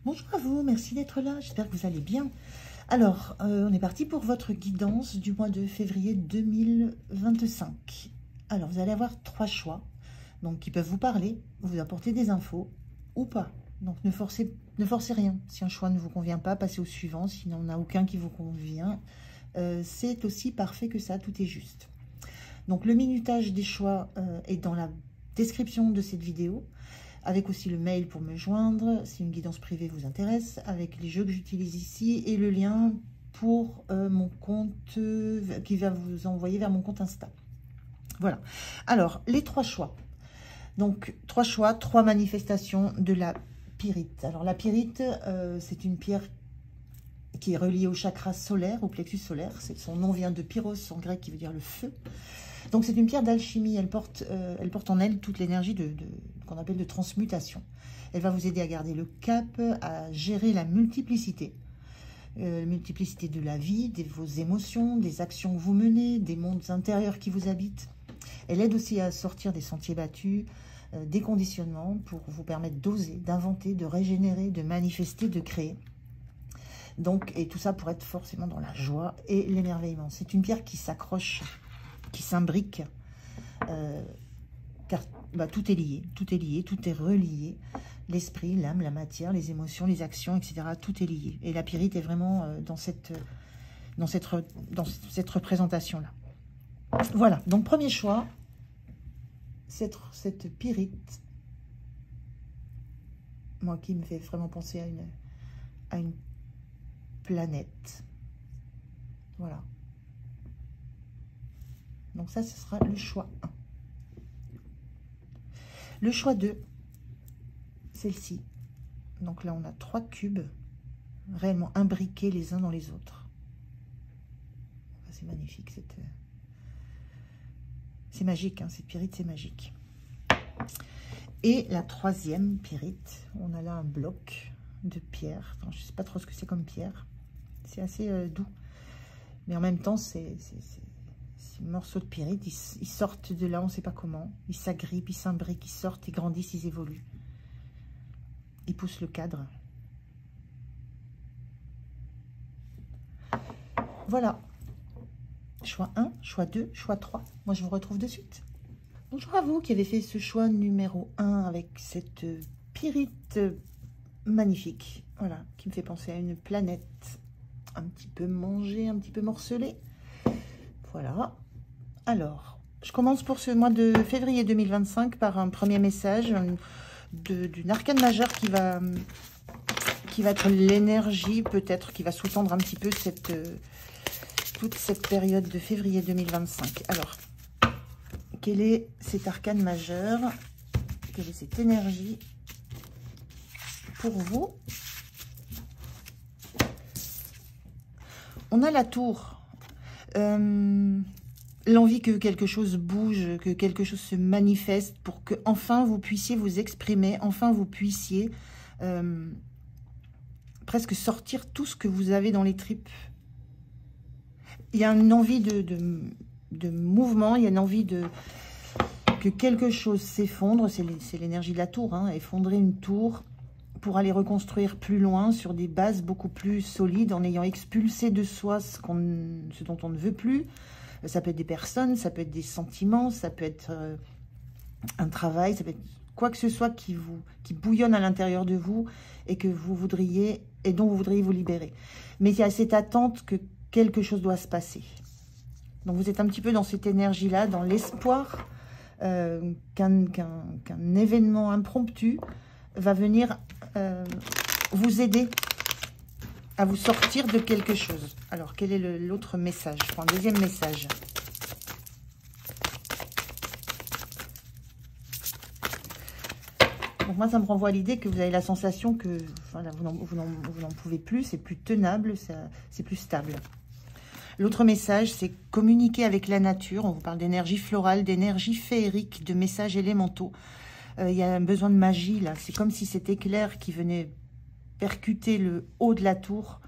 Bonjour à vous, merci d'être là, j'espère que vous allez bien. Alors, on est parti pour votre guidance du mois de février 2025. Alors, vous allez avoir 3 choix, donc qui peuvent vous parler, vous apporter des infos ou pas. Donc, ne forcez rien. Si un choix ne vous convient pas, passez au suivant. S'il n'y en a aucun qui vous convient, c'est aussi parfait que ça, tout est juste. Donc, le minutage des choix est dans la description de cette vidéo, avec aussi le mail pour me joindre si une guidance privée vous intéresse, avec les jeux que j'utilise ici et le lien pour mon compte qui va vous envoyer vers mon compte Insta. Voilà. Alors, les 3 choix. Donc, 3 choix, 3 manifestations de la pyrite. Alors, la pyrite, c'est une pierre qui est reliée au chakra solaire, au plexus solaire. Son nom vient de pyros en grec, qui veut dire le feu. Donc, c'est une pierre d'alchimie. Elle porte en elle toute l'énergie qu'on appelle de transmutation. Elle va vous aider à garder le cap, à gérer la multiplicité. Multiplicité de la vie, de vos émotions, des actions que vous menez, des mondes intérieurs qui vous habitent. Elle aide aussi à sortir des sentiers battus, des conditionnements pour vous permettre d'oser, d'inventer, de régénérer, de manifester, de créer. Donc, et tout ça pour être forcément dans la joie et l'émerveillement. C'est une pierre qui s'accroche, qui s'imbrique, car tout est lié, tout est relié. L'esprit, l'âme, la matière, les émotions, les actions, etc. Tout est lié. Et la pyrite est vraiment dans cette représentation-là. Voilà, donc premier choix, cette pyrite, moi qui me fait vraiment penser à une planète. Voilà. Donc ça, ce sera le choix 1. Le choix 2, celle-ci. Donc là, on a 3 cubes réellement imbriqués les uns dans les autres. C'est magnifique, c'est magique, hein, cette pyrite, c'est magique. Et la 3e pyrite, on a là un bloc de pierre. Enfin, je ne sais pas trop ce que c'est comme pierre. C'est assez doux. Mais en même temps, ces morceaux de pyrite, ils sortent de là, on ne sait pas comment. Ils s'agrippent, ils s'imbriquent, ils sortent, ils grandissent, ils évoluent. Ils poussent le cadre. Voilà. Choix 1, choix 2, choix 3. Moi, je vous retrouve de suite. Bonjour à vous qui avez fait ce choix numéro 1 avec cette pyrite magnifique. Voilà, qui me fait penser à une planète un petit peu mangée, un petit peu morcelée. Voilà. Alors, je commence pour ce mois de février 2025 par un premier message d'une arcane majeure qui va être l'énergie, peut-être, qui va sous-tendre un petit peu toute cette période de février 2025. Alors, quelle est cette arcane majeure? Quelle est cette énergie pour vous? On a la tour. L'envie que quelque chose bouge, que quelque chose se manifeste pour que enfin vous puissiez vous exprimer, enfin vous puissiez presque sortir tout ce que vous avez dans les tripes. Il y a une envie de mouvement, il y a une envie que quelque chose s'effondre, c'est l'énergie de la tour, hein, effondrer une tour pour aller reconstruire plus loin sur des bases beaucoup plus solides en ayant expulsé de soi ce dont on ne veut plus. Ça peut être des personnes, ça peut être des sentiments, ça peut être un travail, ça peut être quoi que ce soit qui bouillonne à l'intérieur de vous et dont vous voudriez vous libérer. Mais il y a cette attente que quelque chose doit se passer. Donc vous êtes un petit peu dans cette énergie-là, dans l'espoir qu'un événement impromptu va venir vous aider à vous sortir de quelque chose. Alors, quel est l'autre message? Je prends un deuxième message. Donc moi, ça me renvoie à l'idée que vous avez la sensation que voilà, vous n'en pouvez plus, c'est plus tenable, c'est plus stable. L'autre message, c'est communiquer avec la nature. On vous parle d'énergie florale, d'énergie féerique, de messages élémentaux. Il y a un besoin de magie, là. C'est comme si cet éclair qui venait percuter le haut de la tour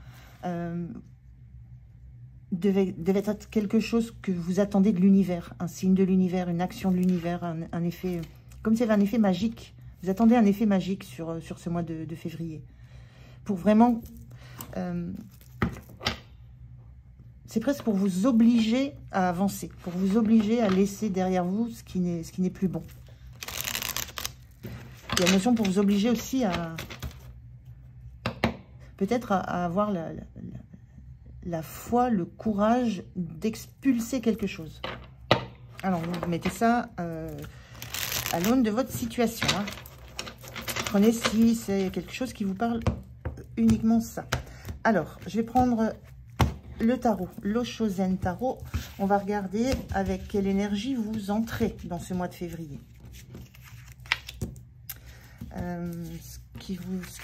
devait être quelque chose que vous attendez de l'univers. Un signe de l'univers, une action de l'univers, un effet... Comme s'il y avait un effet magique. Vous attendez un effet magique sur ce mois de février. pour vraiment... c'est presque pour vous obliger à avancer, pour vous obliger à laisser derrière vous ce qui n'est plus bon. Il y a une notion pour vous obliger aussi à... peut-être à avoir la foi, le courage d'expulser quelque chose. Alors, vous mettez ça à l'aune de votre situation. Hein. Prenez si c'est quelque chose qui vous parle uniquement ça. Alors, je vais prendre le tarot, l'Oshozen Tarot. On va regarder avec quelle énergie vous entrez dans ce mois de février. Ce qui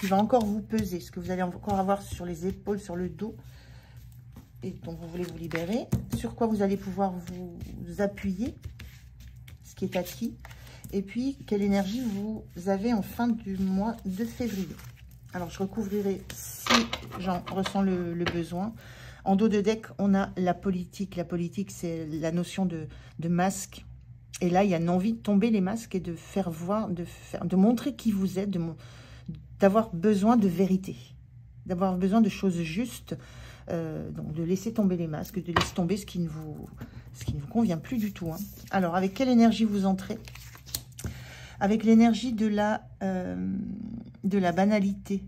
va encore vous peser, ce que vous allez encore avoir sur les épaules, sur le dos, et dont vous voulez vous libérer, sur quoi vous allez pouvoir vous appuyer, ce qui est acquis, et puis quelle énergie vous avez en fin du mois de février. Alors, je recouvrirai si j'en ressens le besoin. En dos de deck, on a la politique. La politique, c'est la notion de masque. Et là, il y a une envie de tomber les masques et de faire voir, de montrer qui vous êtes, d'avoir besoin de vérité, d'avoir besoin de choses justes, donc de laisser tomber les masques, de laisser tomber ce qui ne vous convient plus du tout. Hein. Alors, avec quelle énergie vous entrez? Avec l'énergie de la banalité,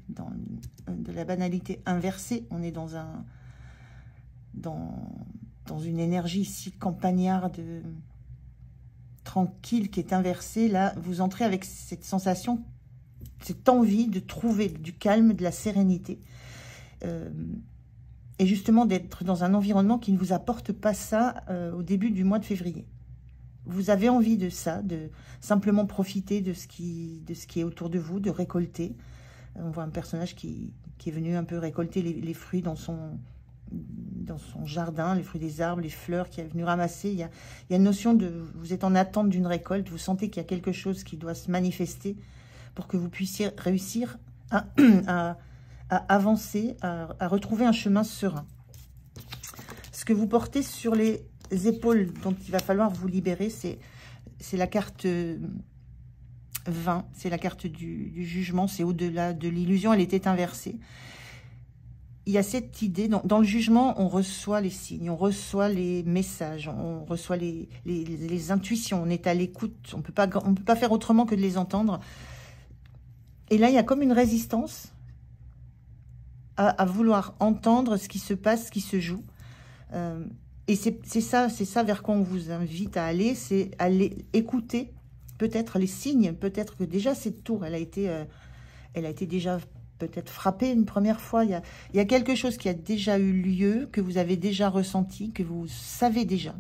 de la banalité inversée. On est dans une énergie ici campagnarde, tranquille, qui est inversée. Là, vous entrez avec cette sensation, cette envie de trouver du calme, de la sérénité. Et justement d'être dans un environnement qui ne vous apporte pas ça au début du mois de février. Vous avez envie de ça, de simplement profiter de ce qui est autour de vous, de récolter. On voit un personnage qui est venu un peu récolter les fruits dans son jardin, les fruits des arbres, les fleurs, qui est venu ramasser. Il y a une notion de... Vous êtes en attente d'une récolte, vous sentez qu'il y a quelque chose qui doit se manifester pour que vous puissiez réussir à avancer, à retrouver un chemin serein. Ce que vous portez sur les épaules dont il va falloir vous libérer, c'est la carte 20, c'est la carte du jugement, c'est au-delà de l'illusion, elle était inversée. Il y a cette idée, dans le jugement, on reçoit les signes, on reçoit les messages, on reçoit les intuitions, on est à l'écoute, on peut pas faire autrement que de les entendre. Et là, il y a comme une résistance à vouloir entendre ce qui se passe, ce qui se joue. Et c'est ça vers quoi on vous invite à aller, c'est aller écouter peut-être les signes, peut-être que déjà cette tour, elle a été déjà peut-être frappée une première fois. Il y a quelque chose qui a déjà eu lieu, que vous avez déjà ressenti, que vous savez déjà,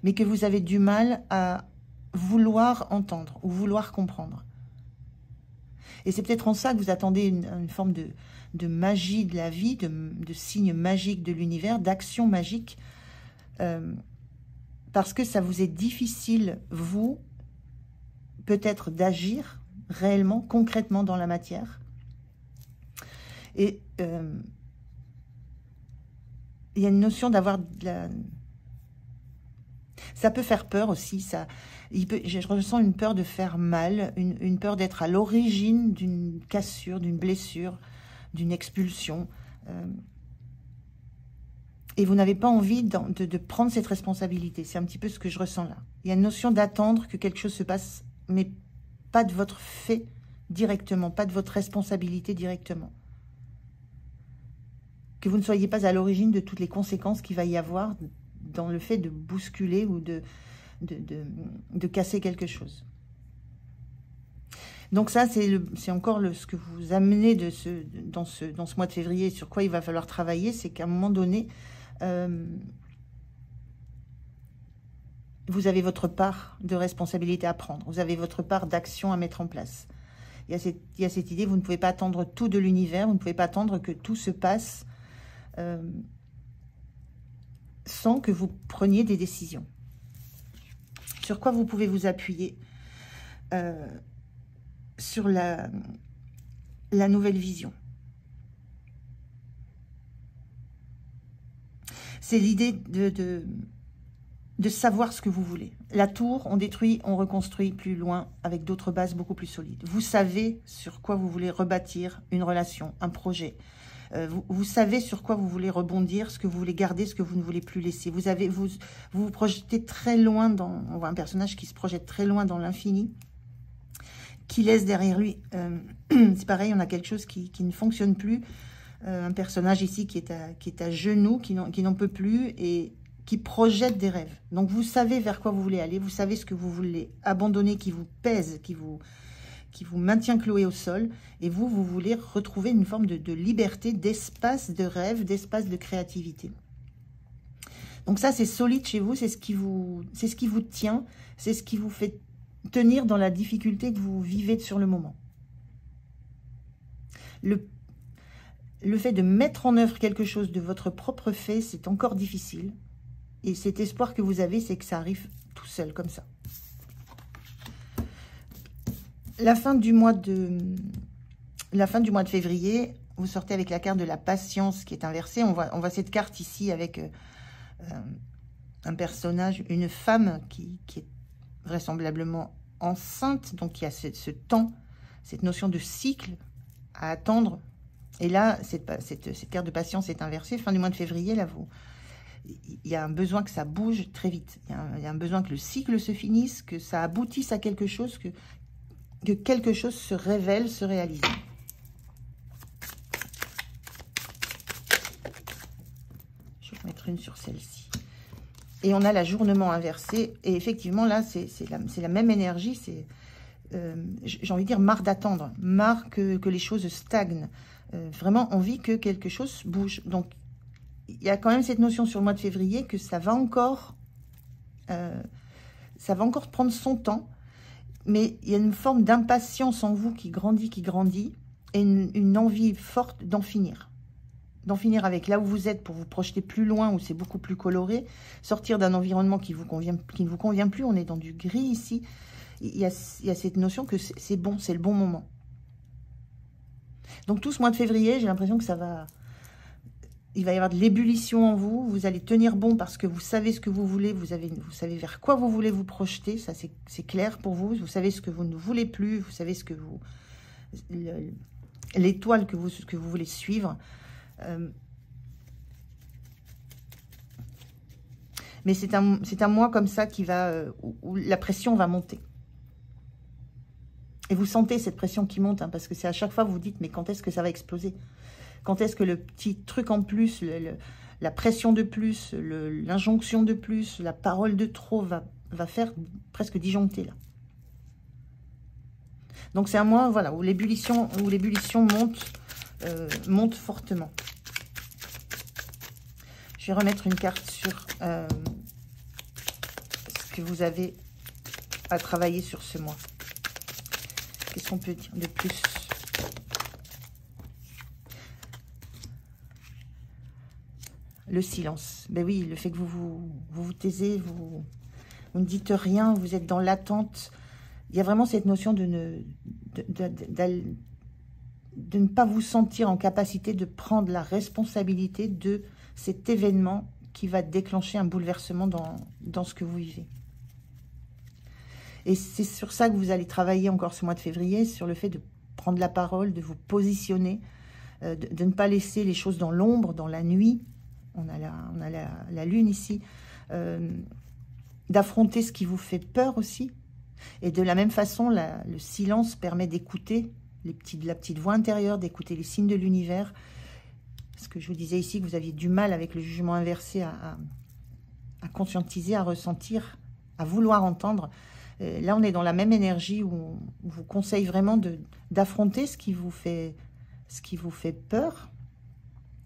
mais que vous avez du mal à vouloir entendre ou vouloir comprendre. Et c'est peut-être en ça que vous attendez une forme de magie de la vie, de signes magiques de l'univers, d'action magique, parce que ça vous est difficile, vous, peut-être d'agir réellement, concrètement dans la matière. Et il y a une notion d'avoir de la... Ça peut faire peur aussi, je ressens une peur de faire mal, une peur d'être à l'origine d'une cassure, d'une blessure, d'une expulsion. Et vous n'avez pas envie de prendre cette responsabilité. C'est un petit peu ce que je ressens là. Il y a une notion d'attendre que quelque chose se passe, mais pas de votre fait directement, pas de votre responsabilité directement. Que vous ne soyez pas à l'origine de toutes les conséquences qu'il va y avoir dans le fait de bousculer ou de casser quelque chose. Donc ça, c'est encore ce que vous amenez dans ce mois de février, sur quoi il va falloir travailler, c'est qu'à un moment donné, vous avez votre part de responsabilité à prendre, vous avez votre part d'action à mettre en place. Il y a cette idée, vous ne pouvez pas attendre tout de l'univers, vous ne pouvez pas attendre que tout se passe sans que vous preniez des décisions. Sur quoi vous pouvez vous appuyer sur la nouvelle vision. C'est l'idée de savoir ce que vous voulez. La tour, on détruit, on reconstruit plus loin avec d'autres bases beaucoup plus solides. Vous savez sur quoi vous voulez rebâtir une relation, un projet. Vous savez sur quoi vous voulez rebondir, ce que vous voulez garder, ce que vous ne voulez plus laisser. Vous projetez très loin dans... On voit un personnage qui se projette très loin dans l'infini, qui laisse derrière lui... c'est pareil, on a quelque chose qui ne fonctionne plus. Un personnage ici qui est à genoux, qui n'en peut plus et qui projette des rêves. Donc vous savez vers quoi vous voulez aller, vous savez ce que vous voulez abandonner, qui vous pèse, qui vous maintient cloué au sol, et vous voulez retrouver une forme de liberté, d'espace de rêve, d'espace de créativité. Donc ça, c'est solide chez vous, c'est ce qui vous tient, c'est ce qui vous fait tenir dans la difficulté que vous vivez sur le moment. Le fait de mettre en œuvre quelque chose de votre propre fait, c'est encore difficile. Et cet espoir que vous avez, c'est que ça arrive tout seul, comme ça. La fin du mois de février, vous sortez avec la carte de la patience qui est inversée. On voit cette carte ici avec un personnage, une femme qui est vraisemblablement enceinte. Donc il y a ce temps, cette notion de cycle à attendre. Et là, cette carte de patience est inversée. Fin du mois de février, là, il y a un besoin que ça bouge très vite. Il y a un besoin que le cycle se finisse, que ça aboutisse à quelque chose, que quelque chose se révèle, se réalise. Je vais en mettre une sur celle-ci. Et on a l'ajournement inversé. Et effectivement, là, c'est la même énergie. C'est, j'ai envie de dire, marre d'attendre. Marre que les choses stagnent. Vraiment envie que quelque chose bouge. Donc, il y a quand même cette notion sur le mois de février que ça va encore prendre son temps, mais il y a une forme d'impatience en vous qui grandit, et une envie forte d'en finir. D'en finir avec là où vous êtes pour vous projeter plus loin, où c'est beaucoup plus coloré, sortir d'un environnement qui ne vous convient plus. On est dans du gris ici. Il y a cette notion que c'est bon, c'est le bon moment. Donc tout ce mois de février, j'ai l'impression que il va y avoir de l'ébullition en vous. Vous allez tenir bon parce que vous savez ce que vous voulez. Vous savez vers quoi vous voulez vous projeter. Ça, c'est clair pour vous. Vous savez ce que vous ne voulez plus. Vous savez ce que l'étoile que vous voulez suivre. Mais c'est un mois comme ça où la pression va monter. Et vous sentez cette pression qui monte, hein, parce que c'est à chaque fois vous vous dites, mais quand est-ce que ça va exploser? Quand est-ce que le petit truc en plus, la pression de plus, l'injonction de plus, la parole de trop va faire presque disjoncter là. Donc c'est un mois, voilà, où l'ébullition monte fortement. Je vais remettre une carte sur ce que vous avez à travailler sur ce mois. Qu'est-ce qu'on peut dire de plus? Le silence. Ben oui, le fait que vous taisez, vous ne dites rien, vous êtes dans l'attente. Il y a vraiment cette notion de ne pas vous sentir en capacité de prendre la responsabilité de cet événement qui va déclencher un bouleversement dans ce que vous vivez. Et c'est sur ça que vous allez travailler encore ce mois de février, sur le fait de prendre la parole, de vous positionner, de ne pas laisser les choses dans l'ombre, dans la nuit. On a la lune ici. D'affronter ce qui vous fait peur aussi. Et de la même façon, le silence permet d'écouter la petite voix intérieure, d'écouter les signes de l'univers. Parce que je vous disais ici que vous aviez du mal avec le jugement inversé à conscientiser, à ressentir, à vouloir entendre. Là, on est dans la même énergie où on vous conseille vraiment d'affronter ce qui vous fait peur.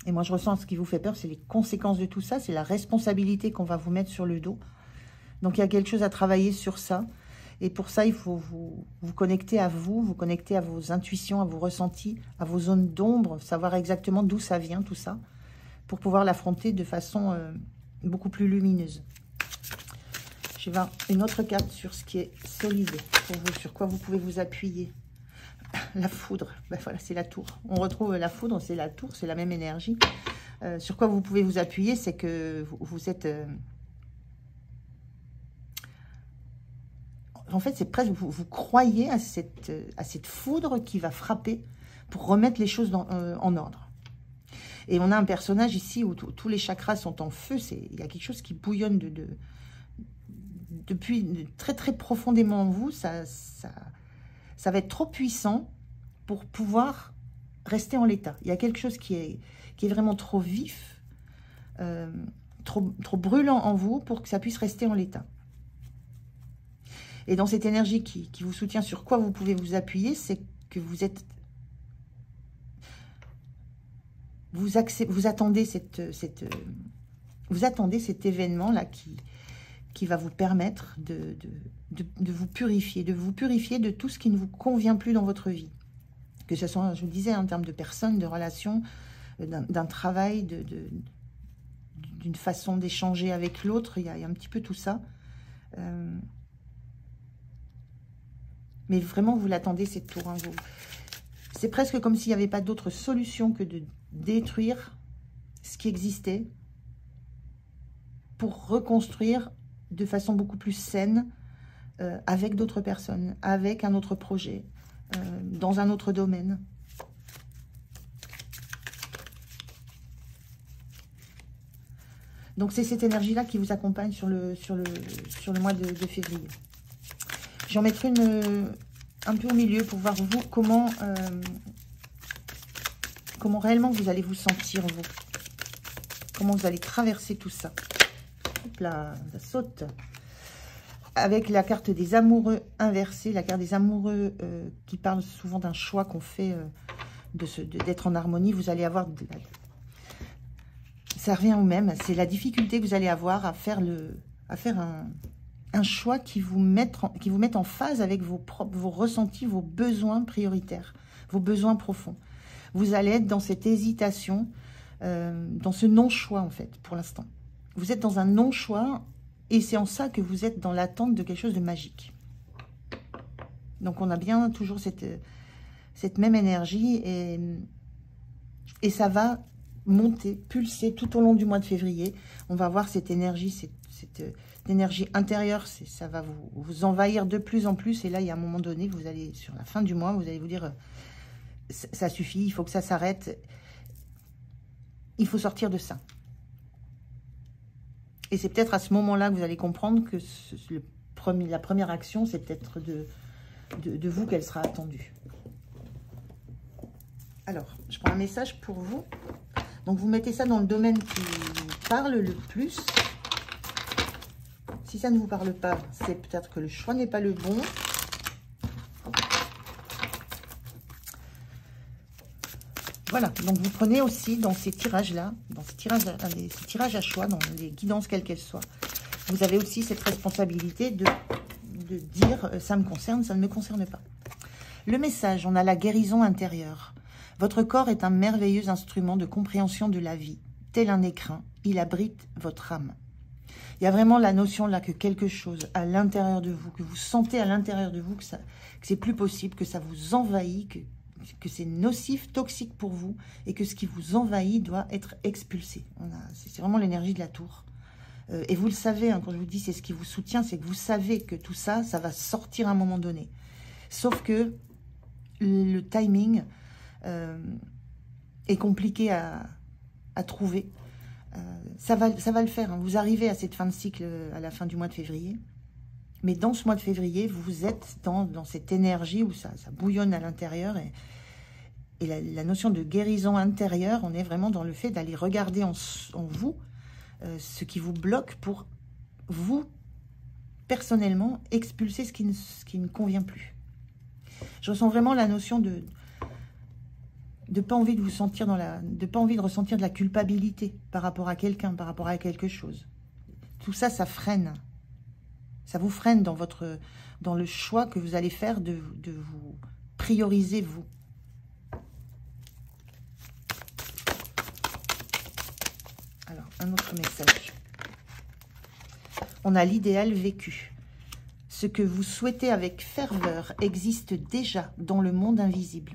Et moi, je ressens ce qui vous fait peur, c'est les conséquences de tout ça, c'est la responsabilité qu'on va vous mettre sur le dos. Donc, il y a quelque chose à travailler sur ça. Et pour ça, il faut vous connecter à vous connecter à vos intuitions, à vos ressentis, à vos zones d'ombre, savoir exactement d'où ça vient, tout ça, pour pouvoir l'affronter de façon beaucoup plus lumineuse. Je vais voir une autre carte sur ce qui est solide pour vous, sur quoi vous pouvez vous appuyer. La foudre, ben voilà, c'est la tour. On retrouve la foudre, c'est la tour, c'est la même énergie. Sur quoi vous pouvez vous appuyer, c'est que vous êtes En fait, c'est presque, vous croyez à cette foudre qui va frapper pour remettre les choses en ordre. Et on a un personnage ici où tous les chakras sont en feu. Il y a quelque chose qui bouillonne depuis très très profondément en vous. Ça va être trop puissant pour pouvoir rester en l'état. Il y a quelque chose qui est vraiment trop vif, trop brûlant en vous pour que ça puisse rester en l'état. Et dans cette énergie qui vous soutient, sur quoi vous pouvez vous appuyer, c'est que vous attendez cet événement-là qui va vous permettre de vous purifier, de tout ce qui ne vous convient plus dans votre vie. Que ce soit, je vous disais, en termes de personnes, de relations, d'un travail, d'une façon d'échanger avec l'autre, il y a un petit peu tout ça. Mais vraiment, vous l'attendez, cette tour. Hein, c'est presque comme s'il n'y avait pas d'autre solution que de détruire ce qui existait pour reconstruire de façon beaucoup plus saine, avec d'autres personnes, avec un autre projet, dans un autre domaine. Donc c'est cette énergie-là qui vous accompagne sur le mois de février. J'en mettrai une un peu au milieu pour voir vous comment réellement vous allez vous sentir, vous. Comment vous allez traverser tout ça. Hop là, ça saute. Avec la carte des amoureux inversée, la carte des amoureux qui parle souvent d'un choix qu'on fait d'être en harmonie, vous allez avoir... Ça revient au même, c'est la difficulté que vous allez avoir à faire un choix qui vous mette en phase avec vos ressentis, vos besoins prioritaires, vos besoins profonds. Vous allez être dans cette hésitation, dans ce non-choix en fait, pour l'instant. Vous êtes dans un non-choix et c'est en ça que vous êtes dans l'attente de quelque chose de magique. Donc on a bien toujours cette même énergie et ça va monter, pulser tout au long du mois de février. On va voir cette énergie, cette énergie intérieure, ça va vous envahir de plus en plus. Et là, il y a un moment donné, vous allez, sur la fin du mois, vous allez vous dire, ça suffit, il faut que ça s'arrête. Il faut sortir de ça. Et c'est peut-être à ce moment-là que vous allez comprendre que la première action, c'est peut-être de vous qu'elle sera attendue. Alors, je prends un message pour vous. Donc, vous mettez ça dans le domaine qui vous parle le plus. Si ça ne vous parle pas, c'est peut-être que le choix n'est pas le bon. Voilà, donc vous prenez aussi dans ces tirages-là, dans ces tirages à choix, dans les guidances quelles qu'elles soient, vous avez aussi cette responsabilité de dire « ça me concerne, ça ne me concerne pas ». Le message, on a la guérison intérieure. Votre corps est un merveilleux instrument de compréhension de la vie. Tel un écrin, il abrite votre âme. Il y a vraiment la notion là que quelque chose à l'intérieur de vous, que vous sentez à l'intérieur de vous, que c'est plus possible, que ça vous envahit, que c'est nocif, toxique pour vous, et que ce qui vous envahit doit être expulsé. C'est vraiment l'énergie de la tour. Et vous le savez, hein, quand je vous dis c'est ce qui vous soutient, c'est que vous savez que tout ça, ça va sortir à un moment donné. Sauf que le timing est compliqué à trouver. Ça va le faire. Hein. Vous arrivez à cette fin de cycle à la fin du mois de février. Mais dans ce mois de février, vous êtes dans cette énergie où ça bouillonne à l'intérieur. Et la notion de guérison intérieure, on est vraiment dans le fait d'aller regarder en vous ce qui vous bloque pour vous, personnellement, expulser ce qui ne convient plus. Je ressens vraiment la notion de pas envie de vous sentir de pas envie de ressentir de la culpabilité par rapport à quelqu'un, par rapport à quelque chose. Tout ça, ça freine. Ça vous freine dans le choix que vous allez faire de vous prioriser, vous. Alors, un autre message. On a l'idéal vécu. Ce que vous souhaitez avec ferveur existe déjà dans le monde invisible.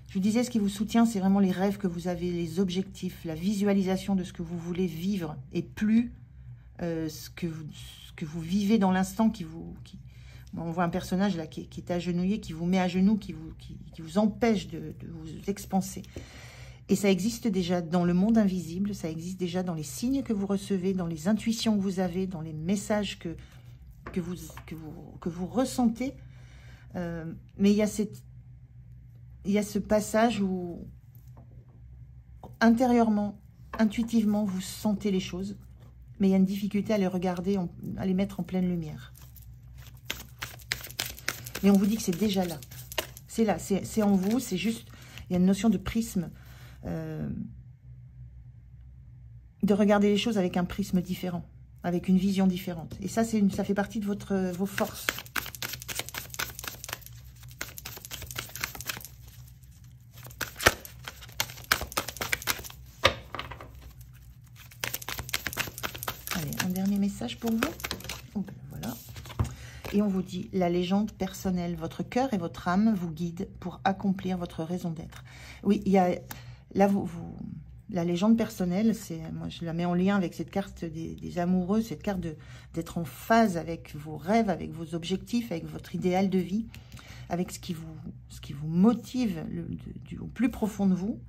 Je vous disais, ce qui vous soutient, c'est vraiment les rêves que vous avez, les objectifs, la visualisation de ce que vous voulez vivre, et plus ce que vous vivez dans l'instant qui On voit un personnage là qui est agenouillé, qui vous met à genoux, qui vous empêche de vous expanser. Et ça existe déjà dans le monde invisible, ça existe déjà dans les signes que vous recevez, dans les intuitions que vous avez, dans les messages que vous ressentez. Mais il y a ce passage où intérieurement, intuitivement, vous sentez les choses, mais il y a une difficulté à les regarder, à les mettre en pleine lumière. Et on vous dit que c'est déjà là. C'est là, c'est en vous, c'est juste, il y a une notion de prisme, de regarder les choses avec un prisme différent, avec une vision différente. Et ça, ça fait partie de vos forces. Allez, un dernier message pour vous. Oh, ben voilà. Et on vous dit, la légende personnelle, votre cœur et votre âme vous guident pour accomplir votre raison d'être. Oui, il y a là, la légende personnelle, moi je la mets en lien avec cette carte des amoureux, cette carte d'être en phase avec vos rêves, avec vos objectifs, avec votre idéal de vie, avec ce qui vous motive au plus profond de vous,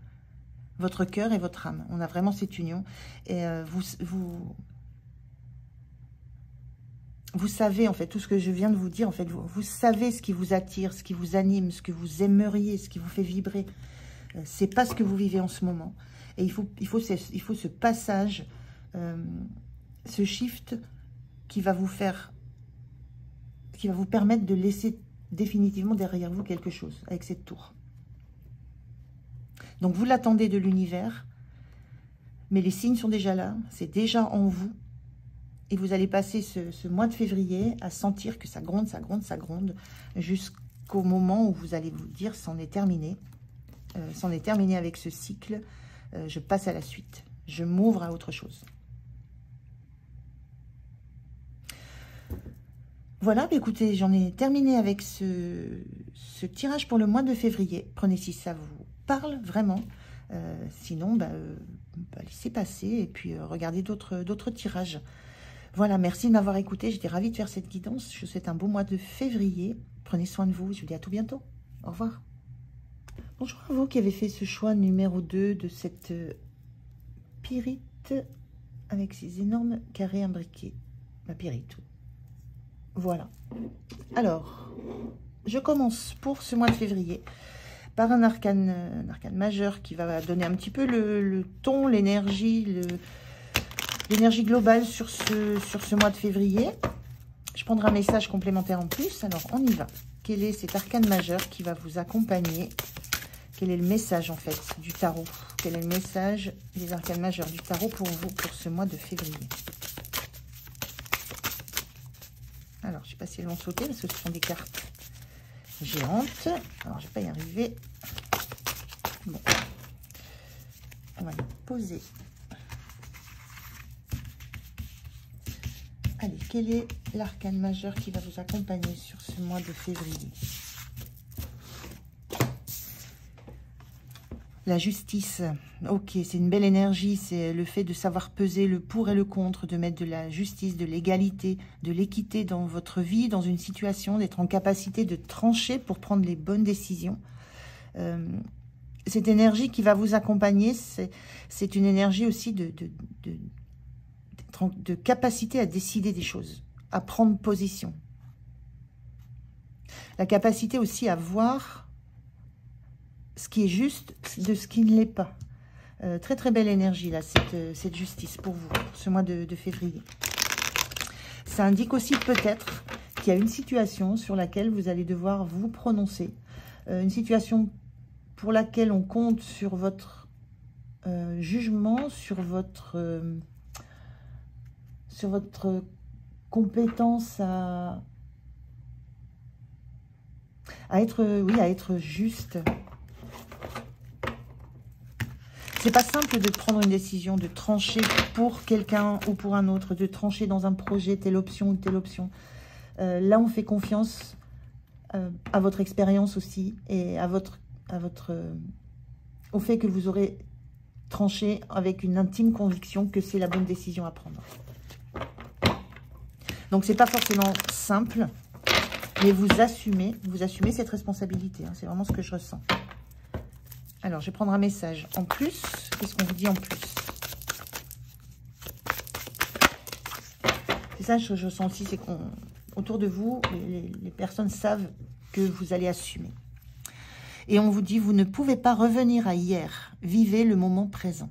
votre cœur et votre âme. On a vraiment cette union. Et vous savez, en fait, tout ce que je viens de vous dire, en fait, vous savez ce qui vous attire, ce qui vous anime, ce que vous aimeriez, ce qui vous fait vibrer. C'est pas ce que vous vivez en ce moment. Et il faut ce passage, ce shift qui va vous permettre de laisser définitivement derrière vous quelque chose avec cette tour. Donc vous l'attendez de l'univers, mais les signes sont déjà là, c'est déjà en vous. Et vous allez passer ce mois de février à sentir que ça gronde, ça gronde, ça gronde, jusqu'au moment où vous allez vous dire c'en est terminé. C'en est terminé avec ce cycle, je passe à la suite, je m'ouvre à autre chose. Voilà, bah écoutez, j'en ai terminé avec ce tirage pour le mois de février. Prenez si ça vous parle vraiment, sinon laissez passer et puis regardez d'autres tirages. Voilà, merci de m'avoir écouté, j'étais ravie de faire cette guidance. Je vous souhaite un beau mois de février, prenez soin de vous, je vous dis à tout bientôt, au revoir. Bonjour à vous qui avez fait ce choix numéro 2 de cette pyrite avec ces énormes carrés imbriqués. Ma pyrite. Voilà. Alors, je commence pour ce mois de février par un arcane majeur qui va donner un petit peu le ton, l'énergie globale sur ce mois de février. Je prendrai un message complémentaire en plus. Alors, on y va. Quel est cet arcane majeur qui va vous accompagner ? Quel est le message, en fait, du tarot? Quel est le message des arcanes majeurs du tarot pour vous, pour ce mois de février? Alors, je ne sais pas si elles vont sauter, parce que ce sont des cartes géantes. Alors, je ne vais pas y arriver. Bon. On va les poser. Allez, quel est l'arcane majeur qui va vous accompagner sur ce mois de février? La justice, ok, c'est une belle énergie, c'est le fait de savoir peser le pour et le contre, de mettre de la justice, de l'égalité, de l'équité dans votre vie, dans une situation, d'être en capacité de trancher pour prendre les bonnes décisions. Cette énergie qui va vous accompagner, c'est une énergie aussi de capacité à décider des choses, à prendre position. La capacité aussi à voir ce qui est juste de ce qui ne l'est pas. Très très belle énergie là, cette justice pour vous, pour ce mois de février. Ça indique aussi peut-être qu'il y a une situation sur laquelle vous allez devoir vous prononcer. Une situation pour laquelle on compte sur votre jugement, sur votre compétence à être juste. C'est pas simple de prendre une décision, de trancher pour quelqu'un ou pour un autre, de trancher dans un projet, telle option ou telle option. Là, on fait confiance à votre expérience aussi et au fait que vous aurez tranché avec une intime conviction que c'est la bonne décision à prendre. Donc, c'est pas forcément simple. Mais vous assumez cette responsabilité. Hein, c'est vraiment ce que je ressens. Alors, je vais prendre un message en plus. Qu'est-ce qu'on vous dit en plus? C'est ça que je ressens aussi, c'est qu'autour de vous, les personnes savent que vous allez assumer. Et on vous dit, vous ne pouvez pas revenir à hier. Vivez le moment présent.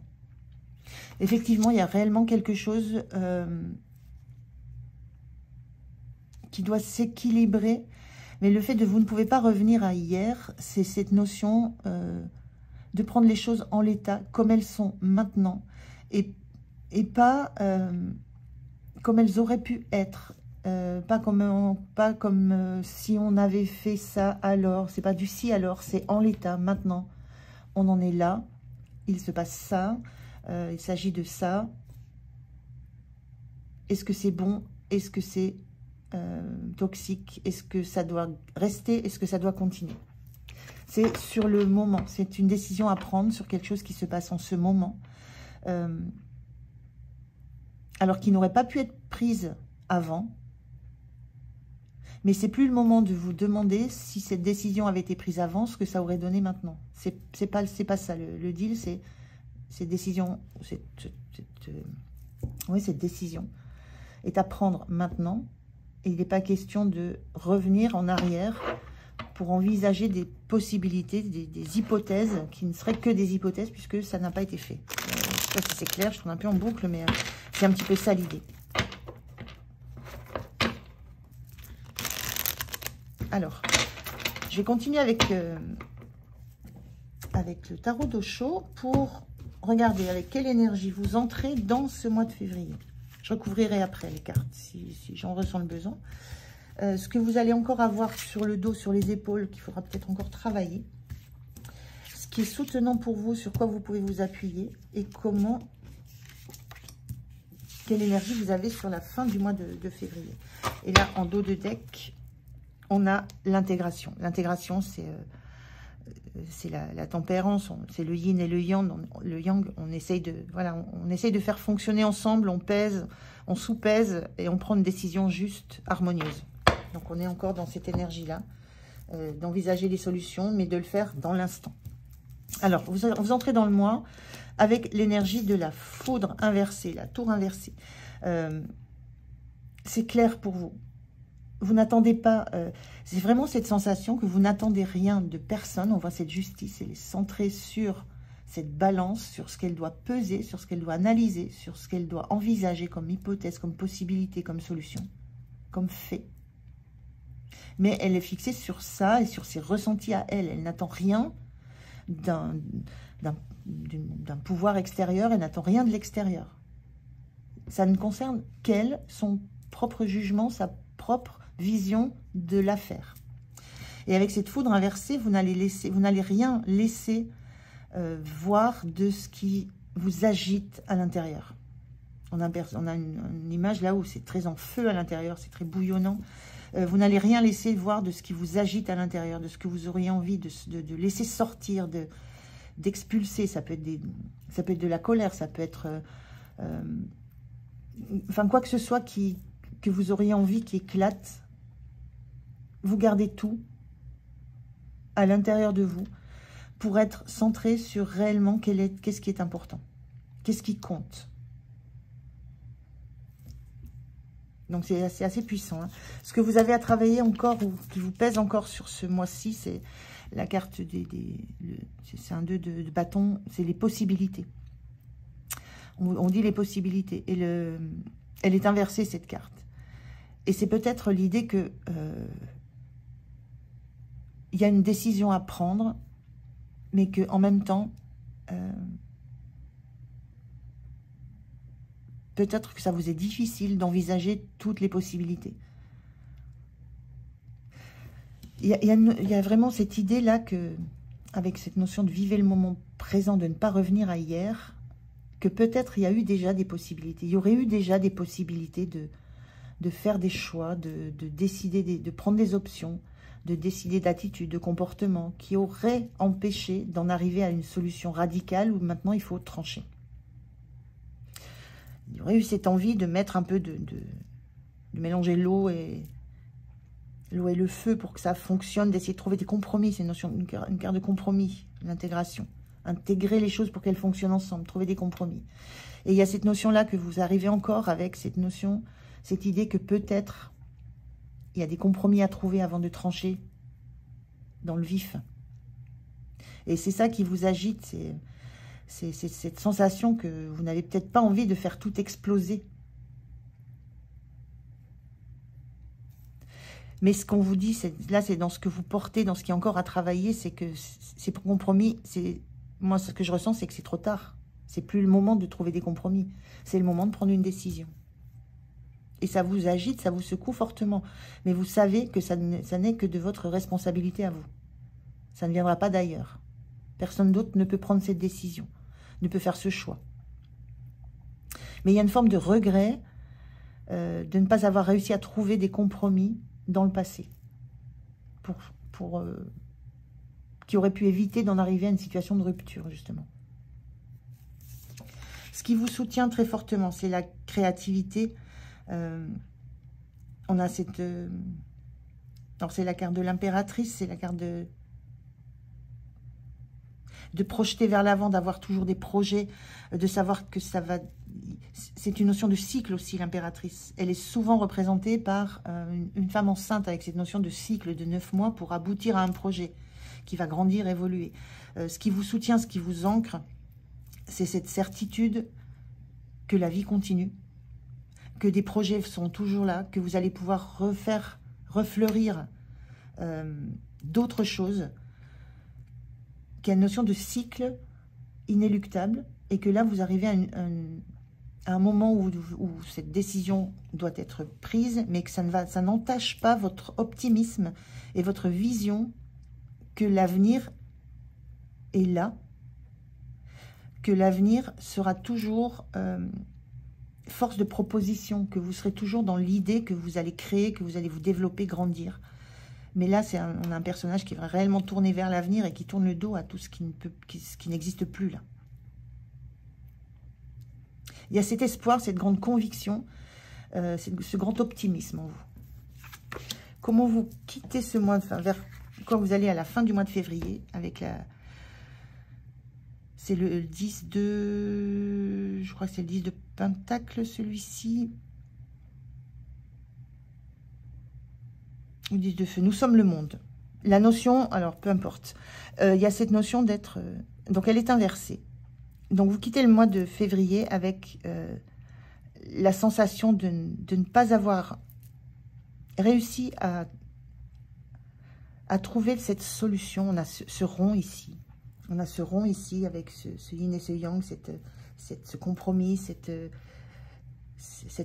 Effectivement, il y a réellement quelque chose qui doit s'équilibrer. Mais le fait de vous ne pouvez pas revenir à hier, c'est cette notion de prendre les choses en l'état, comme elles sont maintenant. Et pas comme elles auraient pu être. Pas comme si on avait fait ça alors. C'est pas du si alors, c'est en l'état, maintenant. On en est là. Il se passe ça. Il s'agit de ça. Est-ce que c'est bon? Est-ce que c'est toxique? Est-ce que ça doit rester? Est-ce que ça doit continuer? C'est sur le moment. C'est une décision à prendre sur quelque chose qui se passe en ce moment. Alors qui n'aurait pas pu être prise avant. Mais c'est plus le moment de vous demander si cette décision avait été prise avant, ce que ça aurait donné maintenant. C'est pas ça. Le deal, c'est cette décision, cette décision est à prendre maintenant. Et il n'est pas question de revenir en arrière pour envisager des possibilités, des hypothèses qui ne seraient que des hypothèses puisque ça n'a pas été fait. Je ne sais pas si c'est clair, je tourne un peu en boucle, mais c'est un petit peu ça l'idée. Alors, je vais continuer avec le tarot d'Osho pour regarder avec quelle énergie vous entrez dans ce mois de février. Je recouvrirai après les cartes si j'en ressens le besoin. Ce que vous allez encore avoir sur le dos, sur les épaules, qu'il faudra peut-être encore travailler. Ce qui est soutenant pour vous, sur quoi vous pouvez vous appuyer et quelle énergie vous avez sur la fin du mois de février. Et là, en dos de deck, on a l'intégration. L'intégration, c'est la tempérance, c'est le yin et le yang. On essaye de faire fonctionner ensemble, on pèse, on sous-pèse et on prend une décision juste, harmonieuse. Donc on est encore dans cette énergie-là, d'envisager les solutions, mais de le faire dans l'instant. Alors, vous entrez dans le mois avec l'énergie de la foudre inversée, la tour inversée. C'est clair pour vous. Vous n'attendez pas, c'est vraiment cette sensation que vous n'attendez rien de personne. On voit cette justice, elle est centrée sur cette balance, sur ce qu'elle doit peser, sur ce qu'elle doit analyser, sur ce qu'elle doit envisager comme hypothèse, comme possibilité, comme solution, comme fait. Mais elle est fixée sur ça et sur ses ressentis à elle. Elle n'attend rien d'un pouvoir extérieur, elle n'attend rien de l'extérieur. Ça ne concerne qu'elle, son propre jugement, sa propre vision de l'affaire. Et avec cette foudre inversée, vous n'allez rien laisser voir de ce qui vous agite à l'intérieur. On a une image là où c'est très en feu à l'intérieur, c'est très bouillonnant. Vous n'allez rien laisser voir de ce qui vous agite à l'intérieur, de ce que vous auriez envie de laisser sortir, d'expulser. Ça peut être de la colère, ça peut être enfin quoi que ce soit que vous auriez envie qui éclate. Vous gardez tout à l'intérieur de vous pour être centré sur réellement qu'est-ce qui est important, qu'est-ce qui compte. Donc c'est assez puissant. Hein. Ce que vous avez à travailler encore, ou qui vous pèse encore sur ce mois-ci, c'est la carte c'est un 2 de bâton, c'est les possibilités. On dit les possibilités. Et elle est inversée, cette carte. Et c'est peut-être l'idée que il y a une décision à prendre, mais qu'en même temps, peut-être que ça vous est difficile d'envisager toutes les possibilités. Il y a vraiment cette idée-là que, avec cette notion de vivre le moment présent, de ne pas revenir à hier, que peut-être il y a eu déjà des possibilités. Il y aurait eu déjà des possibilités de faire des choix, de décider, de prendre des options, de décider d'attitude, de comportement, qui auraient empêché d'en arriver à une solution radicale où maintenant il faut trancher. Il y aurait eu cette envie de mettre un peu de mélanger l'eau et l'eau et le feu, pour que ça fonctionne, d'essayer de trouver des compromis. C'est une carte de compromis, l'intégration. Intégrer les choses pour qu'elles fonctionnent ensemble, trouver des compromis. Et il y a cette notion-là que vous arrivez encore avec cette notion, cette idée que peut-être il y a des compromis à trouver avant de trancher dans le vif. Et c'est ça qui vous agite, c'est cette sensation que vous n'avez peut-être pas envie de faire tout exploser. Mais ce qu'on vous dit, là, c'est dans ce que vous portez, dans ce qui est encore à travailler, c'est que ces compromis, moi, ce que je ressens, c'est que c'est trop tard. C'est plus le moment de trouver des compromis. C'est le moment de prendre une décision. Et ça vous agite, ça vous secoue fortement. Mais vous savez que ça n'est que de votre responsabilité à vous. Ça ne viendra pas d'ailleurs. Personne d'autre ne peut prendre cette décision, ne peut faire ce choix. Mais il y a une forme de regret de ne pas avoir réussi à trouver des compromis dans le passé, qui aurait pu éviter d'en arriver à une situation de rupture, justement. Ce qui vous soutient très fortement, c'est la créativité. On a cette... alors, c'est la carte de l'impératrice, c'est la carte de projeter vers l'avant, d'avoir toujours des projets, de savoir que ça va... C'est une notion de cycle aussi, l'impératrice. Elle est souvent représentée par une femme enceinte avec cette notion de cycle de 9 mois pour aboutir à un projet qui va grandir, évoluer. Ce qui vous soutient, ce qui vous ancre, c'est cette certitude que la vie continue, que des projets sont toujours là, que vous allez pouvoir refleurir d'autres choses, qu'il y a une notion de cycle inéluctable et que là, vous arrivez à un moment où cette décision doit être prise, mais que ça n'entache pas votre optimisme et votre vision que l'avenir est là, que l'avenir sera toujours force de proposition, que vous serez toujours dans l'idée que vous allez créer, que vous allez vous développer, grandir. Mais là, on a un personnage qui va réellement tourner vers l'avenir et qui tourne le dos à tout ce qui n'existe plus là. Il y a cet espoir, cette grande conviction, ce grand optimisme en vous. Comment vous quittez ce mois, quand vous allez à la fin du mois de février, avec c'est le 10 de... Je crois que c'est le 10 de Pentacle, celui-ci. Le 10 de Feu. Nous sommes le monde. La notion, alors peu importe. Il y a cette notion d'être... donc elle est inversée. Donc, vous quittez le mois de février avec la sensation de ne pas avoir réussi à trouver cette solution. On a ce rond ici. On a ce rond ici avec ce yin et ce yang, ce compromis, cette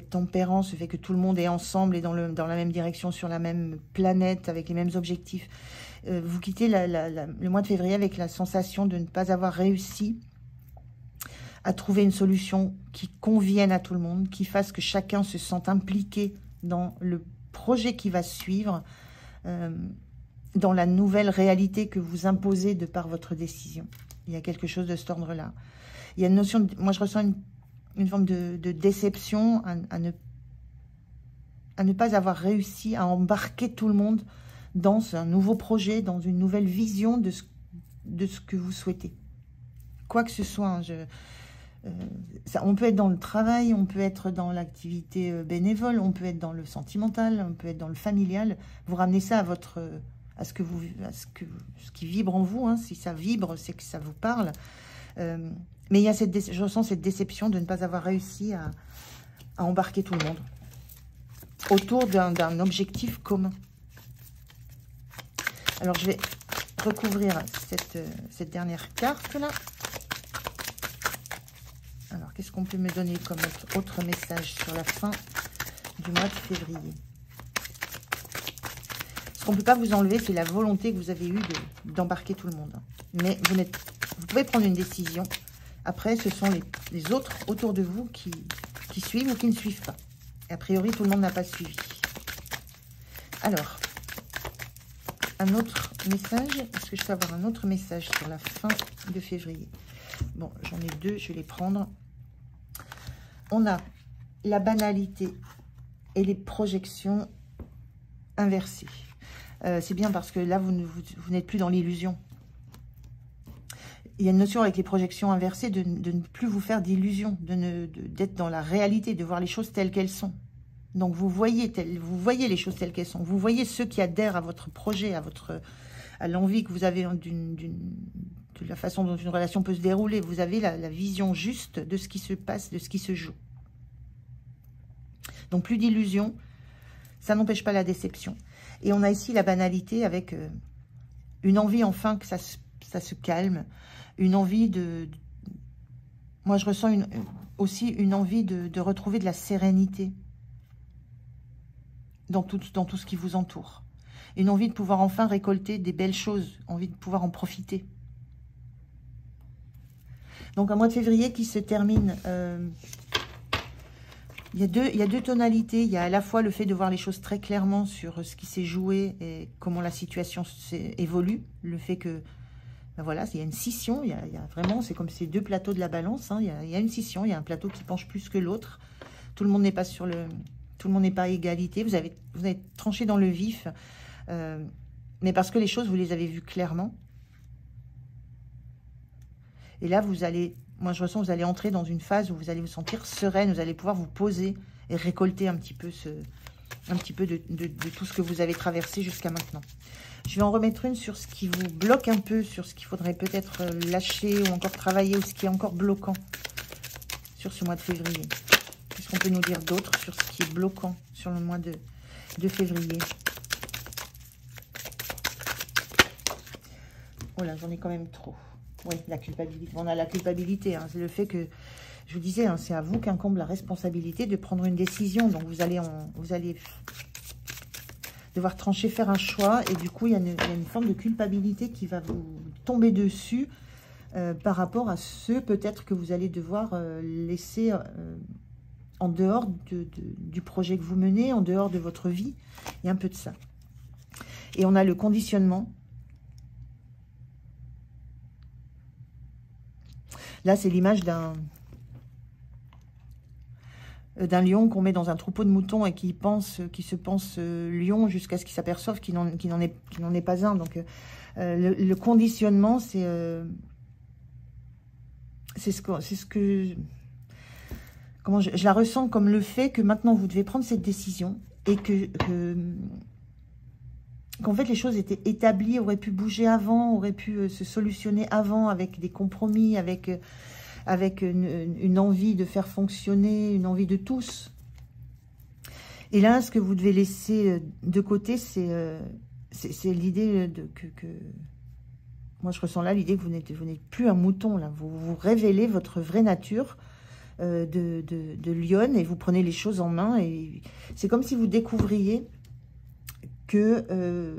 tempérance, ce fait que tout le monde est ensemble et dans la même direction, sur la même planète, avec les mêmes objectifs. Vous quittez le mois de février avec la sensation de ne pas avoir réussi à trouver une solution qui convienne à tout le monde, qui fasse que chacun se sente impliqué dans le projet qui va suivre, dans la nouvelle réalité que vous imposez de par votre décision. Il y a quelque chose de cet ordre-là. Il y a une notion, moi je ressens une forme de déception à ne pas avoir réussi à embarquer tout le monde dans un nouveau projet, dans une nouvelle vision de ce que vous souhaitez. Quoi que ce soit, on peut être dans le travail, on peut être dans l'activité bénévole, on peut être dans le sentimental, on peut être dans le familial. Vous ramenez ça à ce qui vibre en vous. Hein. Si ça vibre, c'est que ça vous parle. Mais il y a je ressens cette déception de ne pas avoir réussi à embarquer tout le monde autour d'un objectif commun. Alors, je vais recouvrir cette dernière carte-là. Alors, qu'est-ce qu'on peut me donner comme autre message sur la fin du mois de février? Ce qu'on ne peut pas vous enlever, c'est la volonté que vous avez eue d'embarquer tout le monde. Mais vous pouvez prendre une décision. Après, ce sont les autres autour de vous qui suivent ou qui ne suivent pas. Et a priori, tout le monde n'a pas suivi. Alors, un autre message. Est-ce que je peux avoir un autre message sur la fin de février? Bon, j'en ai deux, je vais les prendre. On a la banalité et les projections inversées. C'est bien parce que là, vous n'êtes plus dans l'illusion. Il y a une notion avec les projections inversées de ne plus vous faire d'illusions, d'être dans la réalité, de voir les choses telles qu'elles sont. Donc vous voyez les choses telles qu'elles sont. Vous voyez ceux qui adhèrent à votre projet, à l'envie que vous avez de la façon dont une relation peut se dérouler. Vous avez la vision juste de ce qui se passe, de ce qui se joue. Donc plus d'illusions, ça n'empêche pas la déception. Et on a ici la banalité avec une envie enfin que ça se calme, une envie moi je ressens aussi une envie de retrouver de la sérénité dans tout ce qui vous entoure. Une envie de pouvoir enfin récolter des belles choses, envie de pouvoir en profiter. Donc un mois de février qui se termine, il y a deux tonalités. Il y a à la fois le fait de voir les choses très clairement sur ce qui s'est joué et comment la situation évolue. Le fait que, ben voilà, il y a une scission. Il y a vraiment, c'est comme ces deux plateaux de la balance. Hein, il y a une scission. Il y a un plateau qui penche plus que l'autre. Tout le monde n'est pas tout le monde n'est pas à égalité. Vous avez tranché dans le vif, mais parce que les choses, vous les avez vues clairement. Et là, moi je ressens que vous allez entrer dans une phase où vous allez vous sentir sereine, vous allez pouvoir vous poser et récolter un petit peu de tout ce que vous avez traversé jusqu'à maintenant. Je vais en remettre une sur ce qui vous bloque un peu, sur ce qu'il faudrait peut-être lâcher ou encore travailler, ou ce qui est encore bloquant sur ce mois de février. Qu'est-ce qu'on peut nous dire d'autre sur ce qui est bloquant sur le mois de février? Oh là, j'en ai quand même trop. Oui, la culpabilité. On a la culpabilité. Hein. C'est le fait que, je vous disais, hein, c'est à vous qu'incombe la responsabilité de prendre une décision. Donc, vous allez devoir trancher, faire un choix. Et du coup, il y a une forme de culpabilité qui va vous tomber dessus par rapport à ceux, peut-être, que vous allez devoir laisser en dehors du projet que vous menez, en dehors de votre vie. Il y a un peu de ça. Et on a le conditionnement. Là, c'est l'image d'un lion qu'on met dans un troupeau de moutons et qui se pense lion jusqu'à ce qu'il s'aperçoive qu'il n'en est pas un. Donc, le conditionnement, c'est ce que comment je la ressens comme le fait que maintenant vous devez prendre cette décision et qu'en fait les choses étaient établies, auraient pu bouger avant, auraient pu se solutionner avant avec des compromis, avec une envie de faire fonctionner, une envie de tous. Et là, ce que vous devez laisser de côté, c'est l'idée que moi je ressens là l'idée que vous n'êtes plus un mouton là. Vous révélez votre vraie nature de lionne et vous prenez les choses en main et c'est comme si vous découvriez que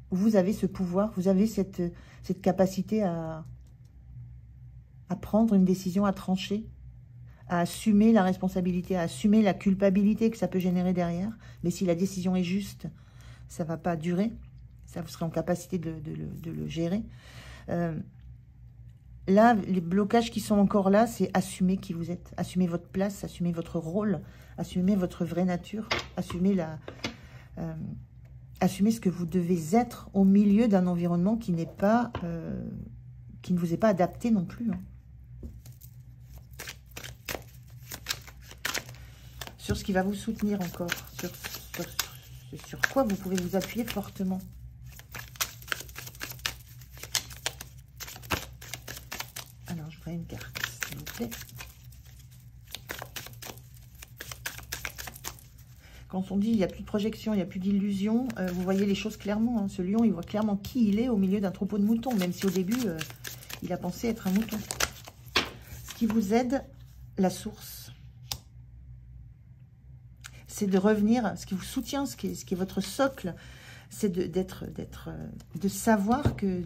vous avez ce pouvoir, vous avez cette capacité à prendre une décision, à trancher, à assumer la responsabilité, à assumer la culpabilité que ça peut générer derrière. Mais si la décision est juste, ça ne va pas durer. Ça, vous serez en capacité de le gérer. Là, les blocages qui sont encore là, c'est assumer qui vous êtes, assumer votre place, assumer votre rôle, assumer votre vraie nature, assumer assumer ce que vous devez être au milieu d'un environnement qui ne vous est pas adapté non plus. Hein. Sur ce qui va vous soutenir encore, sur quoi vous pouvez vous appuyer fortement. Alors, je ferai une carte, s'il vous plaît. Quand on dit il n'y a plus de projection, il n'y a plus d'illusion, vous voyez les choses clairement. Hein. Ce lion, il voit clairement qui il est au milieu d'un troupeau de moutons, même si au début, il a pensé être un mouton. Ce qui vous aide, la source, c'est de revenir, ce qui vous soutient, ce qui est votre socle, c'est de savoir que...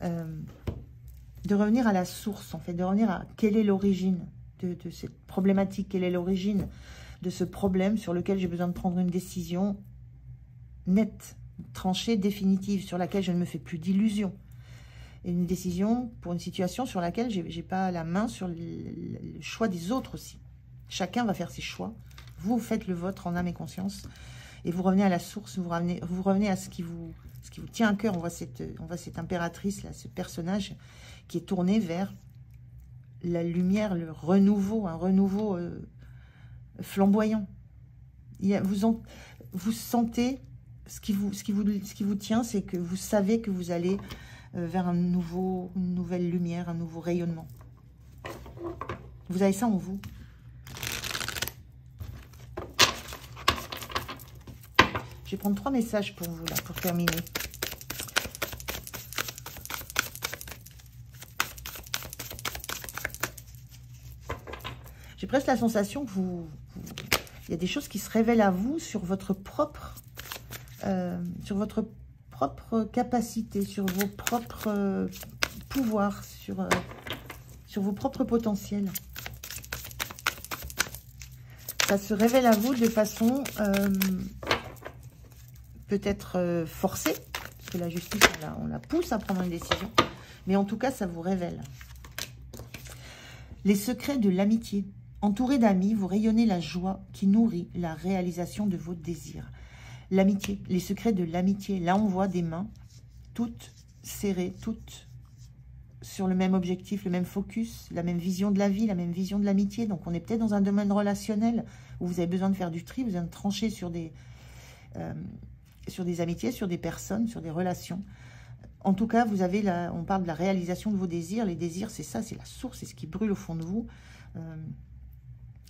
de revenir à la source, en fait, de revenir à quelle est l'origine de cette problématique, quelle est l'origine de ce problème sur lequel j'ai besoin de prendre une décision nette, tranchée, définitive, sur laquelle je ne me fais plus d'illusions. Et une décision pour une situation sur laquelle je n'ai pas la main sur le choix des autres aussi. Chacun va faire ses choix. Vous faites le vôtre en âme et conscience. Et vous revenez à la source, vous revenez à ce qui vous tient à cœur. On voit cette impératrice, là, ce personnage qui est tourné vers la lumière, le renouveau, un renouveau flamboyant. Vous sentez, ce qui vous tient, c'est que vous savez que vous allez vers une nouvelle lumière, un nouveau rayonnement. Vous avez ça en vous. Je vais prendre 3 messages pour vous, là, pour terminer. J'ai presque la sensation que il y a des choses qui se révèlent à vous sur votre propre capacité, sur vos propres pouvoirs, sur vos propres potentiels. Ça se révèle à vous de façon peut-être forcée, parce que la justice, on la pousse à prendre une décision, mais en tout cas, ça vous révèle. Les secrets de l'amitié. Entouré d'amis, vous rayonnez la joie qui nourrit la réalisation de vos désirs. L'amitié, les secrets de l'amitié. Là, on voit des mains toutes serrées, toutes sur le même objectif, le même focus, la même vision de la vie, la même vision de l'amitié. Donc, on est peut-être dans un domaine relationnel où vous avez besoin de faire du tri, vous avez besoin de trancher sur des amitiés, sur des personnes, sur des relations. En tout cas, on parle de la réalisation de vos désirs. Les désirs, c'est ça, c'est la source, c'est ce qui brûle au fond de vous.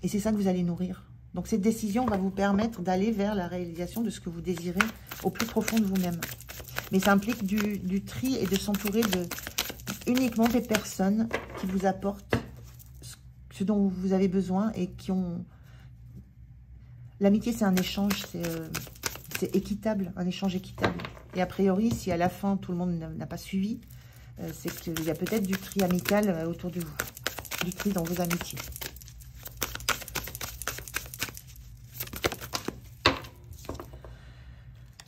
Et c'est ça que vous allez nourrir. Donc, cette décision va vous permettre d'aller vers la réalisation de ce que vous désirez au plus profond de vous-même. Mais ça implique du tri et de s'entourer uniquement des personnes qui vous apportent ce dont vous avez besoin et qui ont... L'amitié, c'est un échange, c'est équitable, un échange équitable. Et a priori, si à la fin, tout le monde n'a pas suivi, c'est qu'il y a peut-être du tri amical autour de vous, du tri dans vos amitiés.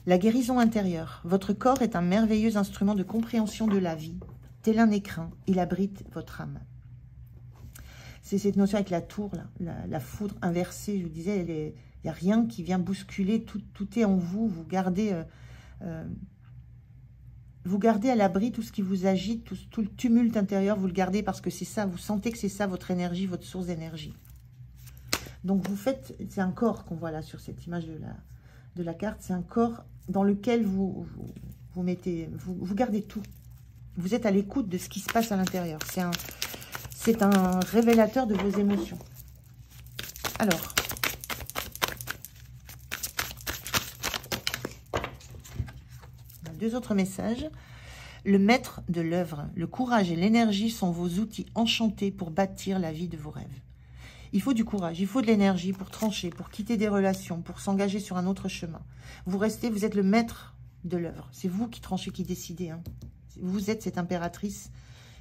La guérison intérieure. Votre corps est un merveilleux instrument de compréhension de la vie. Tel un écrin, il abrite votre âme. C'est cette notion avec la tour, là, la foudre inversée. Je vous disais, il n'y a rien qui vient bousculer. Tout est en vous. Vous gardez à l'abri tout ce qui vous agite, tout le tumulte intérieur. Vous le gardez parce que c'est ça. Vous sentez que c'est ça votre énergie, votre source d'énergie. Donc vous faites, c'est un corps qu'on voit là sur cette image de la carte. C'est un corps dans lequel vous gardez tout. Vous êtes à l'écoute de ce qui se passe à l'intérieur. C'est un révélateur de vos émotions. Alors, on a 2 autres messages. Le maître de l'œuvre, le courage et l'énergie sont vos outils enchantés pour bâtir la vie de vos rêves. Il faut du courage, il faut de l'énergie pour trancher, pour quitter des relations, pour s'engager sur un autre chemin. Vous êtes le maître de l'œuvre. C'est vous qui tranchez, qui décidez. Hein. Vous êtes cette impératrice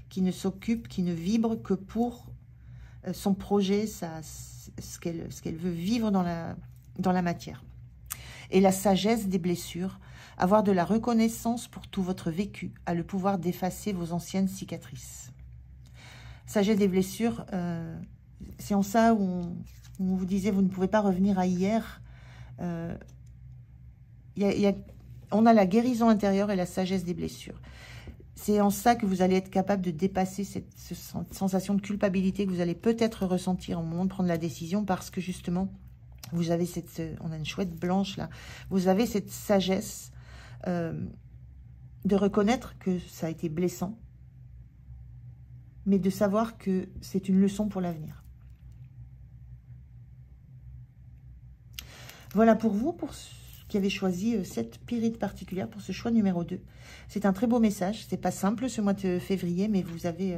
qui ne s'occupe, qui ne vibre que pour son projet, ce qu'elle veut vivre dans la matière. Et la sagesse des blessures, avoir de la reconnaissance pour tout votre vécu, a le pouvoir d'effacer vos anciennes cicatrices. Sagesse des blessures... c'est en ça où on vous disait, vous ne pouvez pas revenir à hier. On a la guérison intérieure et la sagesse des blessures. C'est en ça que vous allez être capable de dépasser cette sensation de culpabilité que vous allez peut-être ressentir au moment de prendre la décision, parce que justement, vous avez on a une chouette blanche là, vous avez cette sagesse de reconnaître que ça a été blessant, mais de savoir que c'est une leçon pour l'avenir. Voilà pour vous, pour ceux qui avez choisi cette pyrite particulière pour ce choix numéro 2. C'est un très beau message. C'est pas simple ce mois de février, mais vous avez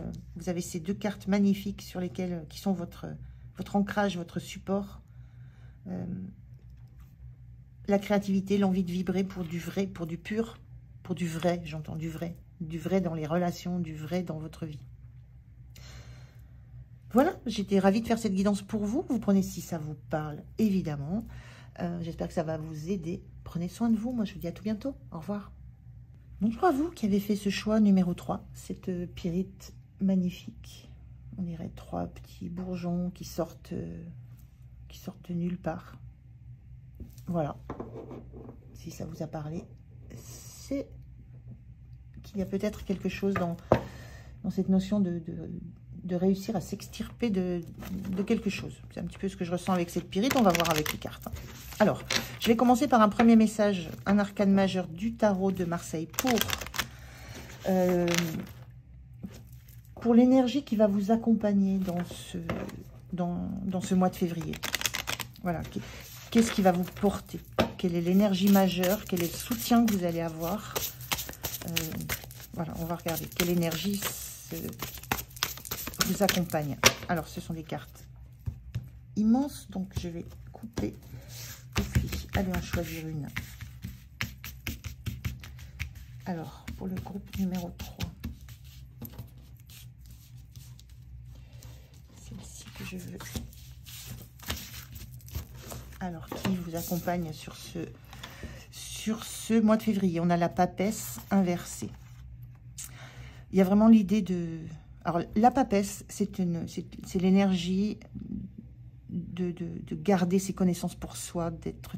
ces 2 cartes magnifiques sur lesquelles, qui sont votre ancrage, votre support. La créativité, l'envie de vibrer pour du vrai, pour du pur, pour du vrai, j'entends du vrai dans les relations, du vrai dans votre vie. Voilà, j'étais ravie de faire cette guidance pour vous. Vous prenez si ça vous parle, évidemment. J'espère que ça va vous aider. Prenez soin de vous. Moi, je vous dis à tout bientôt. Au revoir. Bonjour à vous qui avez fait ce choix numéro 3. Cette pyrite magnifique. On dirait 3 petits bourgeons qui sortent de nulle part. Voilà. Si ça vous a parlé, c'est qu'il y a peut-être quelque chose dans cette notion de réussir à s'extirper de quelque chose. C'est un petit peu ce que je ressens avec cette pyrite. On va voir avec les cartes. Alors, je vais commencer par un premier message, un arcane majeur du tarot de Marseille pour l'énergie qui va vous accompagner dans ce mois de février. Voilà. Qu'est-ce qui va vous porter? Quelle est l'énergie majeure? Quel est le soutien que vous allez avoir? Voilà, on va regarder quelle énergie vous accompagne. Alors, ce sont des cartes immenses, donc je vais couper. Et puis, allez en choisir une. Alors, pour le groupe numéro 3, celle-ci que je veux. Alors, qui vous accompagne sur ce mois de février? On a la papesse inversée. Il y a vraiment l'idée de... Alors, la papesse, c'est l'énergie de garder ses connaissances pour soi, d'être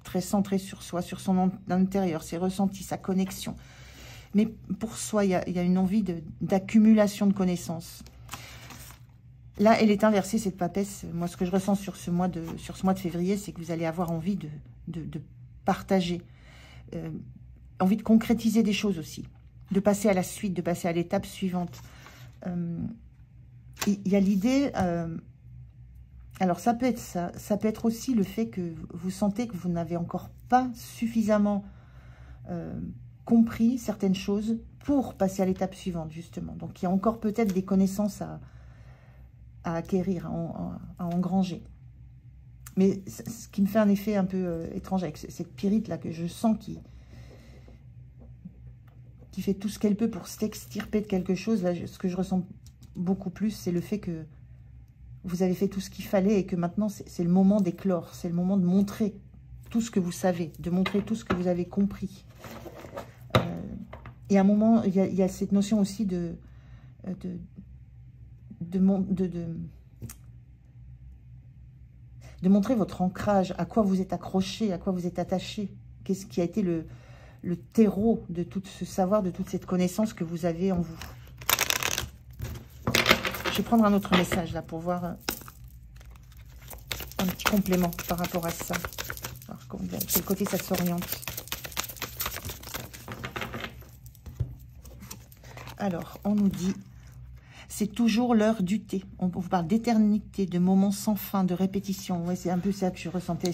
très centré sur soi, sur son intérieur, ses ressentis, sa connexion. Mais pour soi, il y a une envie d'accumulation de connaissances. Là, elle est inversée, cette papesse. Moi, ce que je ressens sur ce mois de février, c'est que vous allez avoir envie de partager, envie de concrétiser des choses aussi, de passer à la suite, de passer à l'étape suivante. Il y a l'idée, alors ça peut être ça, ça peut être aussi le fait que vous sentez que vous n'avez encore pas suffisamment compris certaines choses pour passer à l'étape suivante, justement. Donc, il y a encore peut-être des connaissances à acquérir, à engranger. Mais ce qui me fait un effet un peu étrange avec cette pyrite-là que je sens qui fait tout ce qu'elle peut pour s'extirper de quelque chose. Là, ce que je ressens beaucoup plus, c'est le fait que vous avez fait tout ce qu'il fallait et que maintenant, c'est le moment d'éclore. C'est le moment de montrer tout ce que vous savez, de montrer tout ce que vous avez compris. Et à un moment, il y a cette notion aussi de montrer votre ancrage, à quoi vous êtes accroché, à quoi vous êtes attaché. Qu'est-ce qui a été le terreau de tout ce savoir, de toute cette connaissance que vous avez en vous. Je vais prendre un autre message là pour voir un petit complément par rapport à ça. Alors, de quel côté ça s'oriente. Alors, on nous dit, c'est toujours l'heure du thé. On vous parle d'éternité, de moments sans fin, de répétition. Ouais, c'est un peu ça que je ressentais.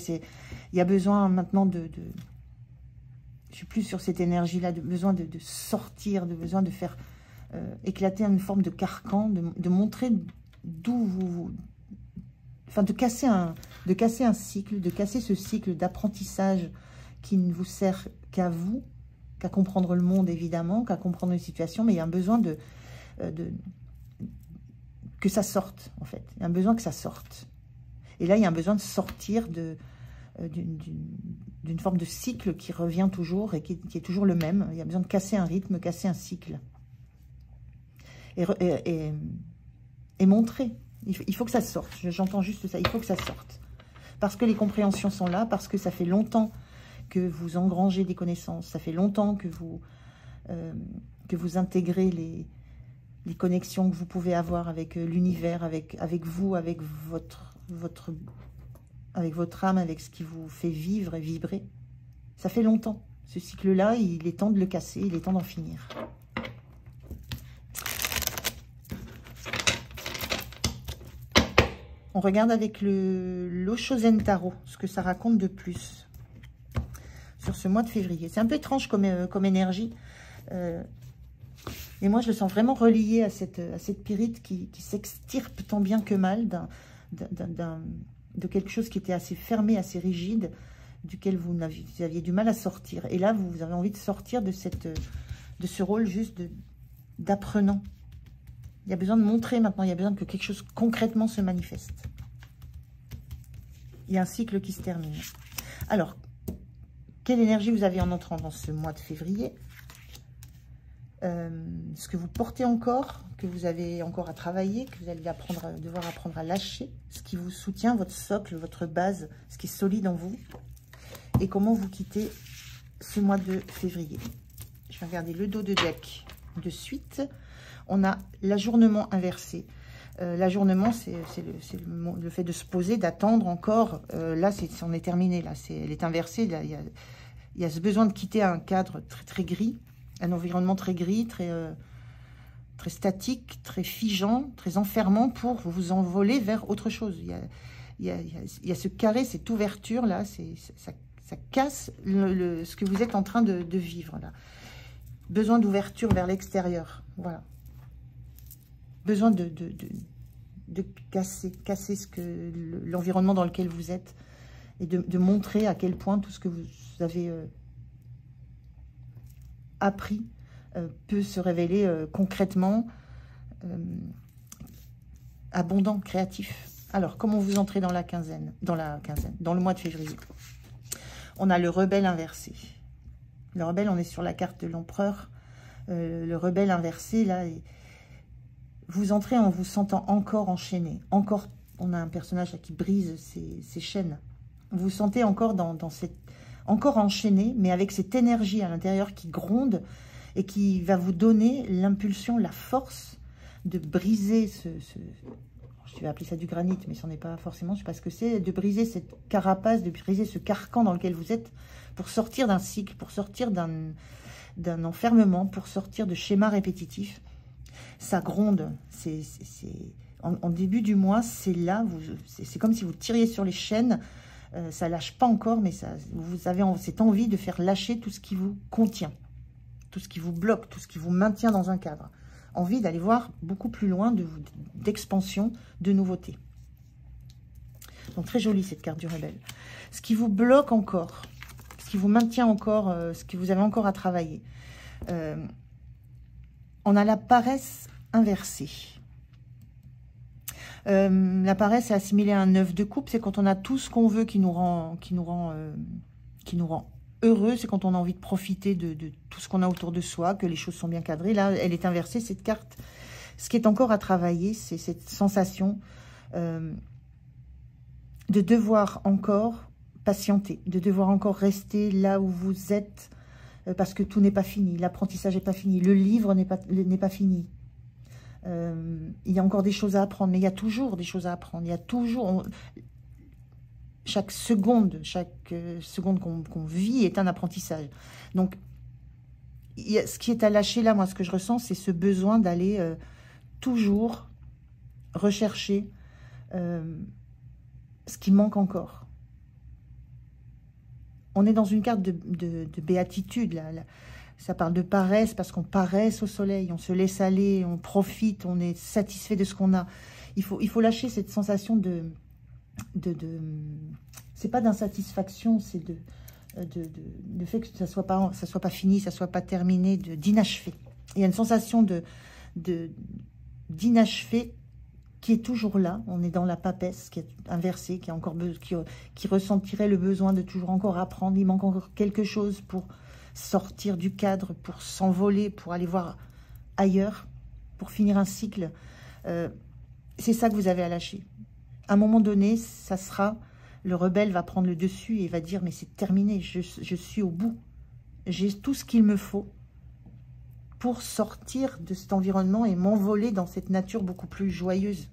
Il y a besoin maintenant je suis plus sur cette énergie-là, de besoin de sortir, de besoin de faire éclater une forme de carcan, de montrer d'où vous... Enfin, de casser un cycle, de casser ce cycle d'apprentissage qui ne vous sert qu'à vous, qu'à comprendre le monde, évidemment, qu'à comprendre les situations, mais il y a un besoin que ça sorte, en fait. Il y a un besoin que ça sorte. Et là, il y a un besoin de sortir d'une forme de cycle qui revient toujours et qui est toujours le même. Il y a besoin de casser un rythme, casser un cycle. Et montrer. Il faut que ça sorte. J'entends juste ça. Il faut que ça sorte. Parce que les compréhensions sont là, parce que ça fait longtemps que vous engrangez des connaissances. Ça fait longtemps que vous intégrez les connexions que vous pouvez avoir avec l'univers, avec vous, avec votre âme, avec ce qui vous fait vivre et vibrer. Ça fait longtemps. Ce cycle-là, il est temps de le casser, il est temps d'en finir. On regarde avec l'Oshozen Tarot, ce que ça raconte de plus sur ce mois de février. C'est un peu étrange comme énergie. Et moi, je le sens vraiment relié à cette pyrite qui s'extirpe tant bien que mal de quelque chose qui était assez fermé, assez rigide, duquel vous aviez du mal à sortir. Et là, vous avez envie de sortir de ce rôle juste d'apprenant. Il y a besoin de montrer maintenant, il y a besoin que quelque chose concrètement se manifeste. Il y a un cycle qui se termine. Alors, quelle énergie vous avez en entrant dans ce mois de février? Ce que vous portez encore, que vous avez encore à travailler, que vous allez devoir apprendre à lâcher, ce qui vous soutient, votre socle, votre base, ce qui est solide en vous. et comment vous quittez ce mois de février. Je vais regarder le dos de deck de suite. On a l'ajournement inversé. L'ajournement, c'est le fait de se poser, d'attendre encore. Là, c'en est terminé. Là, elle est inversée. Là, il y a ce besoin de quitter un cadre très, très gris, un environnement très gris, très statique, très figeant, très enfermant pour vous envoler vers autre chose. Il y a ce carré, cette ouverture là, ça casse ce que vous êtes en train de vivre là. Besoin d'ouverture vers l'extérieur, voilà. Besoin de casser l'environnement dans lequel vous êtes et de montrer à quel point tout ce que vous avez appris peut se révéler concrètement abondant, créatif. Alors, comment vous entrez dans le mois de février? On a le rebelle inversé. Le rebelle, on est sur la carte de l'empereur. Le rebelle inversé, là, vous entrez en vous sentant encore enchaîné. Encore, on a un personnage là qui brise ses chaînes. Vous vous sentez encore encore enchaîné, mais avec cette énergie à l'intérieur qui gronde et qui va vous donner l'impulsion, la force de briser je vais appeler ça du granit, mais ce n'est pas forcément, je ne sais pas ce que c'est, de briser cette carapace, de briser ce carcan dans lequel vous êtes pour sortir d'un cycle, pour sortir d'un enfermement, pour sortir de schémas répétitifs. Ça gronde, en début du mois, c'est là, c'est comme si vous tiriez sur les chaînes, ça lâche pas encore, mais vous avez cette envie de faire lâcher tout ce qui vous contient, tout ce qui vous bloque, tout ce qui vous maintient dans un cadre. Envie d'aller voir beaucoup plus loin, d'expansion, de nouveauté. Donc très jolie cette carte du rebelle. Ce qui vous bloque encore, ce qui vous maintient encore, ce que vous avez encore à travailler. On a la paresse inversée. La paresse est assimilée à un 9 de coupe, c'est quand on a tout ce qu'on veut qui nous rend heureux, c'est quand on a envie de profiter de tout ce qu'on a autour de soi, que les choses sont bien cadrées. Là, elle est inversée, cette carte. Ce qui est encore à travailler, c'est cette sensation de devoir encore patienter, de devoir encore rester là où vous êtes, parce que tout n'est pas fini, l'apprentissage n'est pas fini, le livre n'est pas fini. Il y a encore des choses à apprendre, mais il y a toujours des choses à apprendre. Il y a toujours... Chaque seconde qu'on vit est un apprentissage. Donc, ce qui est à lâcher là, moi, ce que je ressens, c'est ce besoin d'aller toujours rechercher ce qui manque encore. On est dans une carte de béatitude, là. Ça parle de paresse, parce qu'on paresse au soleil, on se laisse aller, on profite, on est satisfait de ce qu'on a. Il faut lâcher cette sensation c'est pas d'insatisfaction, c'est de fait que ça soit pas fini, ça soit pas terminé, d'inachevé. Il y a une sensation d'inachevé qui est toujours là. On est dans la papesse qui est inversée, qui ressentirait le besoin de toujours encore apprendre. Il manque encore quelque chose pour sortir du cadre, pour s'envoler, pour aller voir ailleurs, pour finir un cycle. C'est ça que vous avez à lâcher. À un moment donné, ça sera, le rebelle va prendre le dessus et va dire, mais c'est terminé, je suis au bout. J'ai tout ce qu'il me faut pour sortir de cet environnement et m'envoler dans cette nature beaucoup plus joyeuse.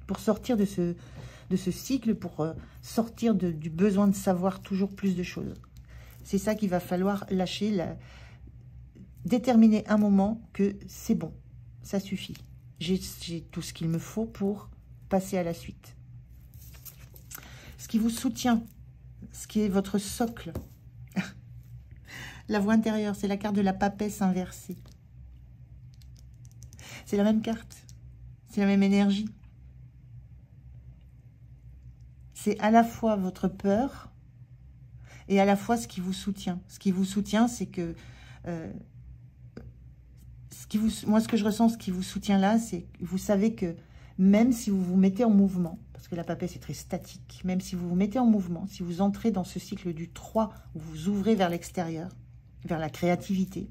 Pour sortir de ce cycle, pour sortir du besoin de savoir toujours plus de choses. C'est ça qu'il va falloir lâcher, déterminer un moment que c'est bon, ça suffit. J'ai tout ce qu'il me faut pour passer à la suite. Ce qui vous soutient, ce qui est votre socle. La voix intérieure, c'est la carte de la papesse inversée. C'est la même carte, c'est la même énergie. C'est à la fois votre peur et à la fois ce qui vous soutient. Ce qui vous soutient, c'est que... moi, ce que je ressens, ce qui vous soutient là, c'est que vous savez que même si vous vous mettez en mouvement, parce que la papesse est très statique, même si vous vous mettez en mouvement, si vous entrez dans ce cycle du 3, où vous ouvrez vers l'extérieur, vers la créativité,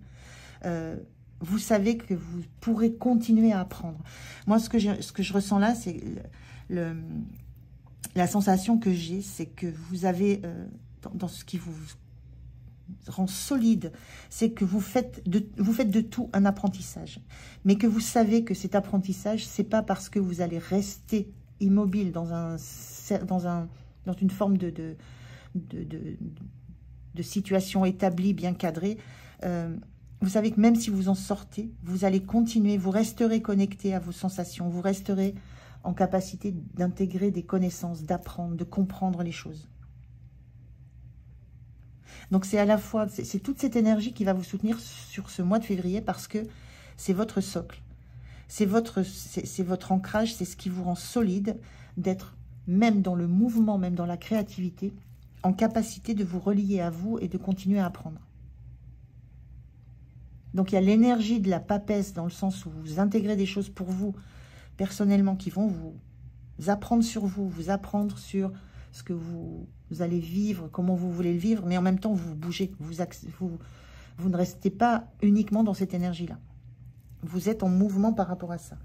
vous savez que vous pourrez continuer à apprendre. Moi, ce que je ressens là, c'est la sensation que j'ai, c'est que vous avez dans ce qui vous rend solide, c'est que vous faites de tout un apprentissage. Mais que vous savez que cet apprentissage, c'est pas parce que vous allez rester immobile dans une forme de situation établie, bien cadrée. Vous savez que même si vous en sortez, vous allez continuer, vous resterez connecté à vos sensations, vous resterez en capacité d'intégrer des connaissances, d'apprendre, de comprendre les choses. Donc c'est à la fois, c'est toute cette énergie qui va vous soutenir sur ce mois de février parce que c'est votre socle, c'est votre ancrage, c'est ce qui vous rend solide d'être même dans le mouvement, même dans la créativité, en capacité de vous relier à vous et de continuer à apprendre. Donc il y a l'énergie de la papesse dans le sens où vous intégrez des choses pour vous, personnellement, qui vont vous apprendre sur vous apprendre sur ce que vous allez vivre, comment vous voulez le vivre, mais en même temps, vous bougez, vous ne restez pas uniquement dans cette énergie-là. Vous êtes en mouvement par rapport à ça.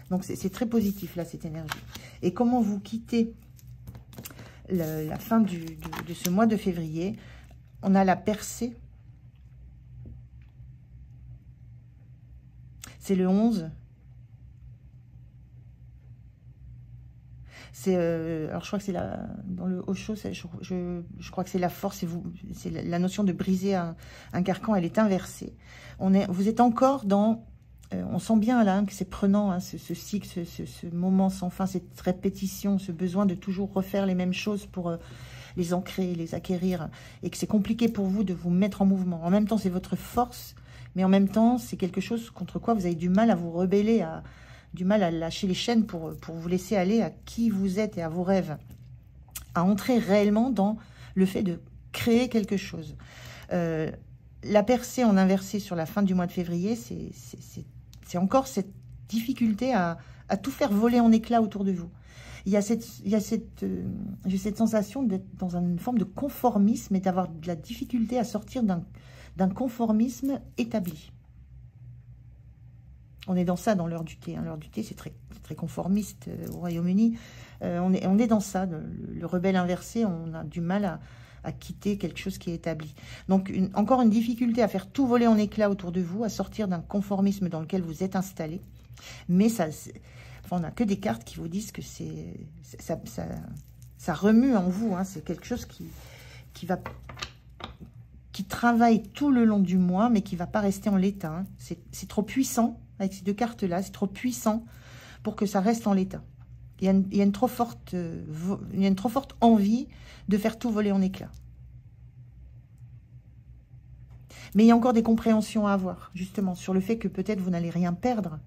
Donc c'est très positif, là, cette énergie. Et comment vous quittez la fin de ce mois de février? On a la percée. C'est le 11. Alors je crois que c'est dans le Osho, je crois que c'est la force, c'est la notion de briser un carcan, elle est inversée. Vous êtes encore dans, on sent bien là que c'est prenant, hein, ce cycle, ce moment sans fin, cette répétition, ce besoin de toujours refaire les mêmes choses pour les ancrer, les acquérir, et que c'est compliqué pour vous de vous mettre en mouvement. En même temps, c'est votre force, mais en même temps, c'est quelque chose contre quoi vous avez du mal à vous rebeller, du mal à lâcher les chaînes pour vous laisser aller à qui vous êtes et à vos rêves, à entrer réellement dans le fait de créer quelque chose. La percée en inversé sur la fin du mois de février, c'est encore cette difficulté à tout faire voler en éclats autour de vous. J'ai cette sensation d'être dans une forme de conformisme et d'avoir de la difficulté à sortir d'un conformisme établi. On est dans ça dans l'heure du thé. L'heure du thé, c'est très conformiste au Royaume-Uni. On est dans ça, le rebelle inversé. On a du mal à quitter quelque chose qui est établi. Donc, encore une difficulté à faire tout voler en éclats autour de vous, à sortir d'un conformisme dans lequel vous êtes installé. Mais on n'a que des cartes qui vous disent que ça remue en vous. Hein. C'est quelque chose qui travaille tout le long du mois, mais qui ne va pas rester en l'état. Hein. C'est trop puissant. Avec ces deux cartes-là, c'est trop puissant pour que ça reste en l'état. Il y a une trop forte envie de faire tout voler en éclats. Mais il y a encore des compréhensions à avoir, justement, sur le fait que peut-être vous n'allez rien perdre,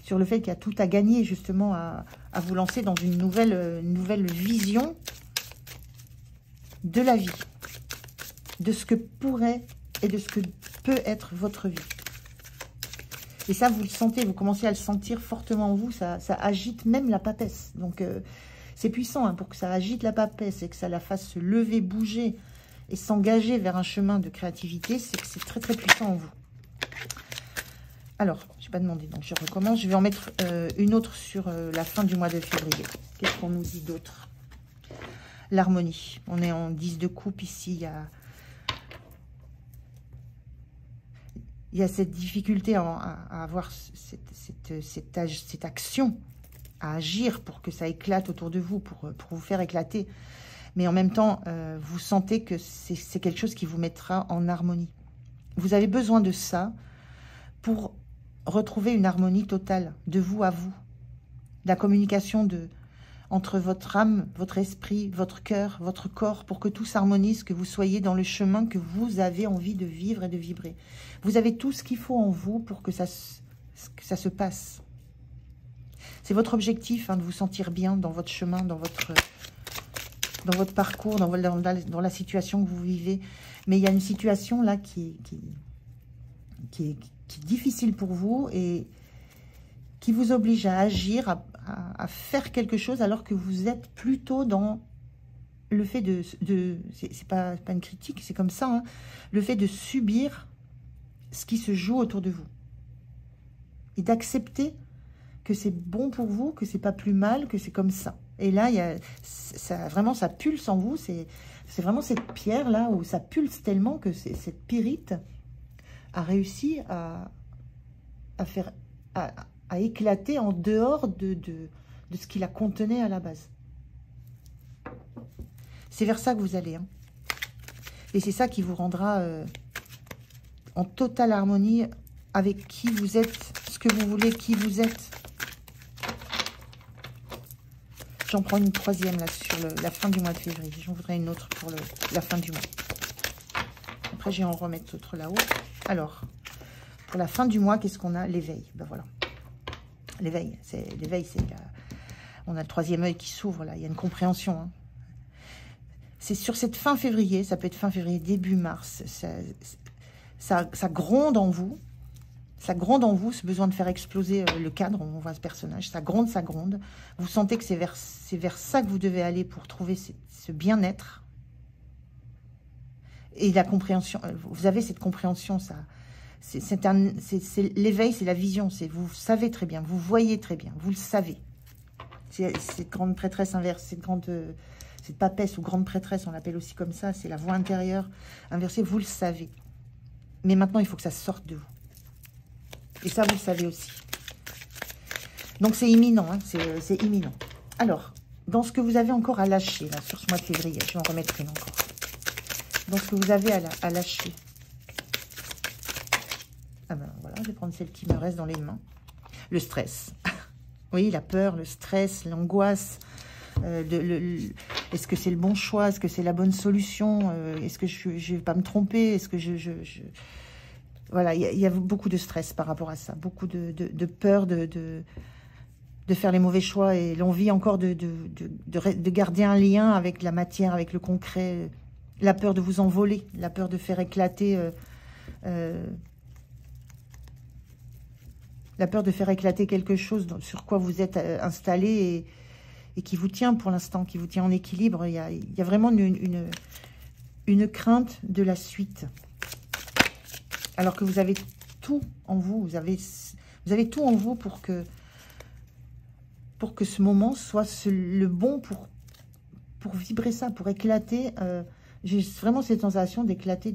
sur le fait qu'il y a tout à gagner, justement, à vous lancer dans une nouvelle vision de la vie, de ce que pourrait et de ce que peut être votre vie. Et ça, vous le sentez, vous commencez à le sentir fortement en vous, ça agite même la papesse. Donc, c'est puissant, hein, pour que ça agite la papesse et que ça la fasse se lever, bouger et s'engager vers un chemin de créativité, c'est que c'est très, très puissant en vous. Alors, je n'ai pas demandé, donc je recommence. Je vais en mettre une autre sur la fin du mois de février. Qu'est-ce qu'on nous dit d'autre? L'harmonie. On est en 10 de coupe ici, il y a cette difficulté à avoir cette action, à agir pour que ça éclate autour de vous, pour vous faire éclater. Mais en même temps, vous sentez que c'est quelque chose qui vous mettra en harmonie. Vous avez besoin de ça pour retrouver une harmonie totale, de vous à vous. La communication entre votre âme, votre esprit, votre cœur, votre corps, pour que tout s'harmonise, que vous soyez dans le chemin que vous avez envie de vivre et de vibrer. Vous avez tout ce qu'il faut en vous pour que ça se passe. C'est votre objectif, hein, de vous sentir bien dans votre chemin, dans votre parcours, dans la situation que vous vivez. Mais il y a une situation là qui est difficile pour vous et qui vous oblige à agir, à faire quelque chose alors que vous êtes plutôt dans le fait c'est pas une critique, c'est comme ça, hein, le fait de subir ce qui se joue autour de vous. Et d'accepter que c'est bon pour vous, que c'est pas plus mal, que c'est comme ça. Et là, vraiment, ça pulse en vous, C'est vraiment cette pierre-là où ça pulse tellement que cette pyrite a réussi à éclater en dehors de ce qui la contenait à la base. C'est vers ça que vous allez. Hein. Et c'est ça qui vous rendra en totale harmonie avec qui vous êtes, ce que vous voulez, qui vous êtes. J'en prends une troisième là sur la fin du mois de février. J'en voudrais une autre pour la fin du mois. Après, je vais en remettre autre là-haut. Alors, pour la fin du mois, qu'est-ce qu'on a? L'éveil. Ben voilà. L'éveil, c'est là. On a le troisième œil qui s'ouvre là. Il y a une compréhension. Hein. C'est sur cette fin février, ça peut être fin février, début mars. Ça gronde en vous. Ça gronde en vous, ce besoin de faire exploser le cadre. On voit ce personnage. Ça gronde, ça gronde. Vous sentez que c'est vers ça que vous devez aller pour trouver ce bien-être. Et la compréhension. Vous avez cette compréhension, ça. C'est l'éveil, c'est la vision. Vous savez très bien, vous voyez très bien, vous le savez. Cette grande prêtresse inverse, cette papesse ou grande prêtresse, on l'appelle aussi comme ça, c'est la voix intérieure inversée, vous le savez. Mais maintenant, il faut que ça sorte de vous. Et ça, vous le savez aussi. Donc, c'est imminent, hein, c'est imminent. Alors, dans ce que vous avez encore à lâcher, là, sur ce mois de février, je vais en remettre une encore. Dans ce que vous avez à lâcher. Ah ben voilà, je vais prendre celle qui me reste dans les mains. Le stress. Oui, la peur, le stress, l'angoisse. Est-ce que c'est le bon choix? Est-ce que c'est la bonne solution? Est-ce que je ne vais pas me tromper? Est-ce que Voilà, il y a beaucoup de stress par rapport à ça. Beaucoup de peur de faire les mauvais choix et l'envie encore de garder un lien avec la matière, avec le concret. La peur de vous envoler, la peur de faire éclater... la peur de faire éclater quelque chose sur quoi vous êtes installé et qui vous tient pour l'instant, qui vous tient en équilibre. Il y a vraiment une crainte de la suite. Alors que vous avez tout en vous, vous avez tout en vous pour que ce moment soit le bon pour vibrer ça, pour éclater. J'ai vraiment cette sensation d'éclater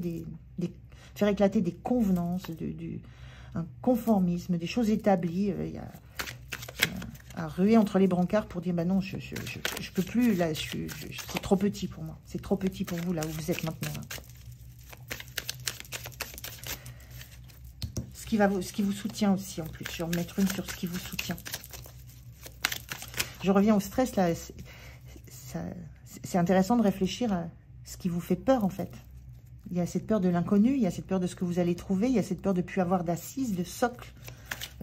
faire éclater des convenances, un conformisme, des choses établies. Il y a à ruer entre les brancards pour dire, bah non, je peux plus, là, c'est trop petit pour moi. C'est trop petit pour vous, là où vous êtes maintenant. Là. Ce qui vous soutient aussi, en plus. Je vais en mettre une sur ce qui vous soutient. Je reviens au stress, là. C'est intéressant de réfléchir à ce qui vous fait peur, en fait. Il y a cette peur de l'inconnu, il y a cette peur de ce que vous allez trouver, il y a cette peur de ne plus avoir d'assises, de socle,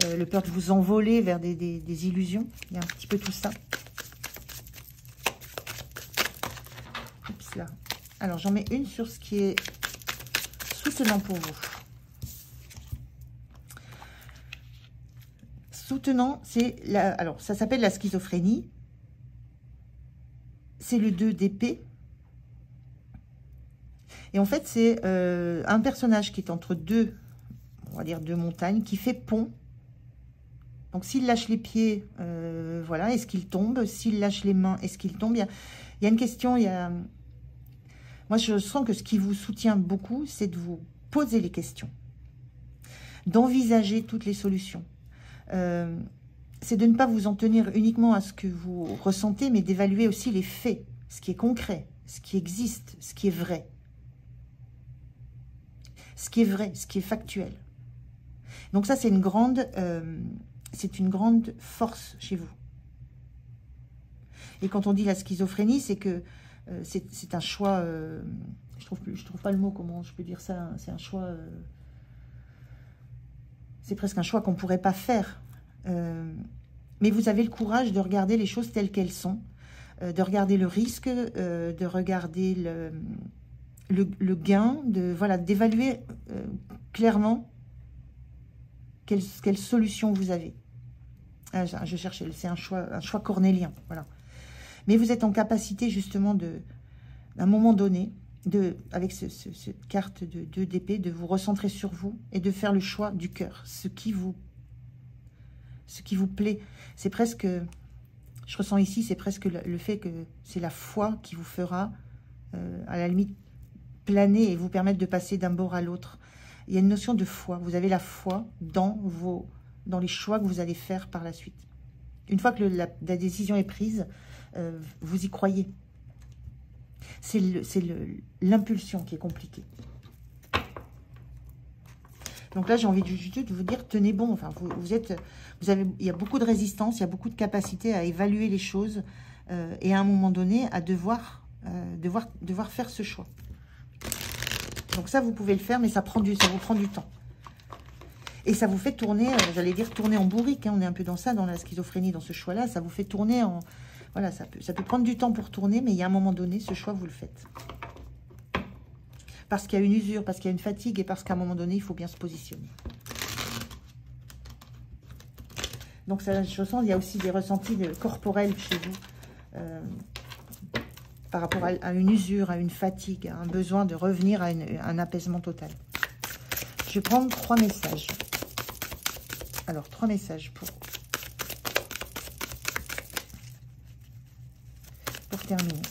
le peur de vous envoler vers des illusions. Il y a un petit peu tout ça. Oups, là. Alors, j'en mets une sur ce qui est soutenant pour vous. Soutenant, c'est alors, ça s'appelle la schizophrénie. C'est le 2 d'épée. Et en fait, c'est un personnage qui est entre deux, on va dire deux montagnes, qui fait pont. Donc, s'il lâche les pieds, voilà, est-ce qu'il tombe? S'il lâche les mains, est-ce qu'il tombe? Il y a une question, moi, je sens que ce qui vous soutient beaucoup, c'est de vous poser les questions, d'envisager toutes les solutions. C'est de ne pas vous en tenir uniquement à ce que vous ressentez, mais d'évaluer aussi les faits, ce qui est concret, ce qui existe, ce qui est vrai. Ce qui est vrai, ce qui est factuel. Donc ça, c'est une grande force chez vous. Et quand on dit la schizophrénie, c'est que c'est un choix, je trouve pas le mot, comment je peux dire ça, c'est un choix, c'est presque un choix qu'on ne pourrait pas faire. Mais vous avez le courage de regarder les choses telles qu'elles sont, de regarder le risque, de regarder le gain, voilà, d'évaluer clairement quelle solution vous avez. Je cherchais, c'est un choix cornélien, voilà. Mais vous êtes en capacité justement à un moment donné, avec cette carte de 2 d'épée, de vous recentrer sur vous et de faire le choix du cœur, ce qui vous plaît. C'est presque, je ressens ici, c'est presque le fait que c'est la foi qui vous fera à la limite, planer et vous permettre de passer d'un bord à l'autre. Il y a une notion de foi. Vous avez la foi dans les choix que vous allez faire par la suite. Une fois que la décision est prise, vous y croyez. C'est l'impulsion qui est compliquée. Donc là, j'ai envie juste de vous dire, tenez bon. Enfin, il y a beaucoup de résistance, il y a beaucoup de capacité à évaluer les choses et à un moment donné, à devoir faire ce choix. Donc ça, vous pouvez le faire, mais ça vous prend du temps. Et ça vous fait tourner, j'allais dire tourner en bourrique. Hein, on est un peu dans ça, dans la schizophrénie, dans ce choix-là. Ça vous fait tourner en... Voilà, ça peut prendre du temps pour tourner, mais il y a un moment donné, ce choix, vous le faites. Parce qu'il y a une usure, parce qu'il y a une fatigue, et parce qu'à un moment donné, il faut bien se positionner. Donc ça, je sens, il y a aussi des ressentis corporels chez vous. Par rapport à une usure, à une fatigue, à un besoin de revenir à un apaisement total. Je vais prendre 3 messages. Alors, 3 messages pour terminer.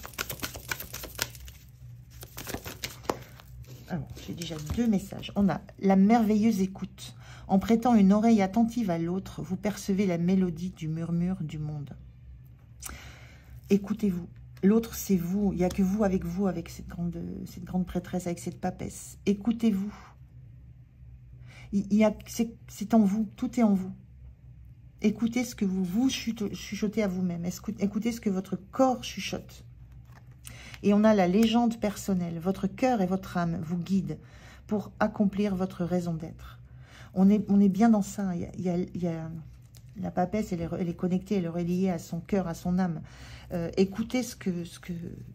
Alors, j'ai déjà 2 messages. On a la merveilleuse écoute. En prêtant une oreille attentive à l'autre, vous percevez la mélodie du murmure du monde. Écoutez-vous. L'autre, c'est vous. Il n'y a que vous, avec cette grande prêtresse, avec cette papesse. Écoutez-vous. C'est en vous. Tout est en vous. Écoutez ce que vous chuchotez à vous-même. Écoutez ce que votre corps chuchote. Et on a la légende personnelle. Votre cœur et votre âme vous guident pour accomplir votre raison d'être. On est bien dans ça. La papesse, elle est connectée, elle est reliée à son cœur, à son âme. Écoutez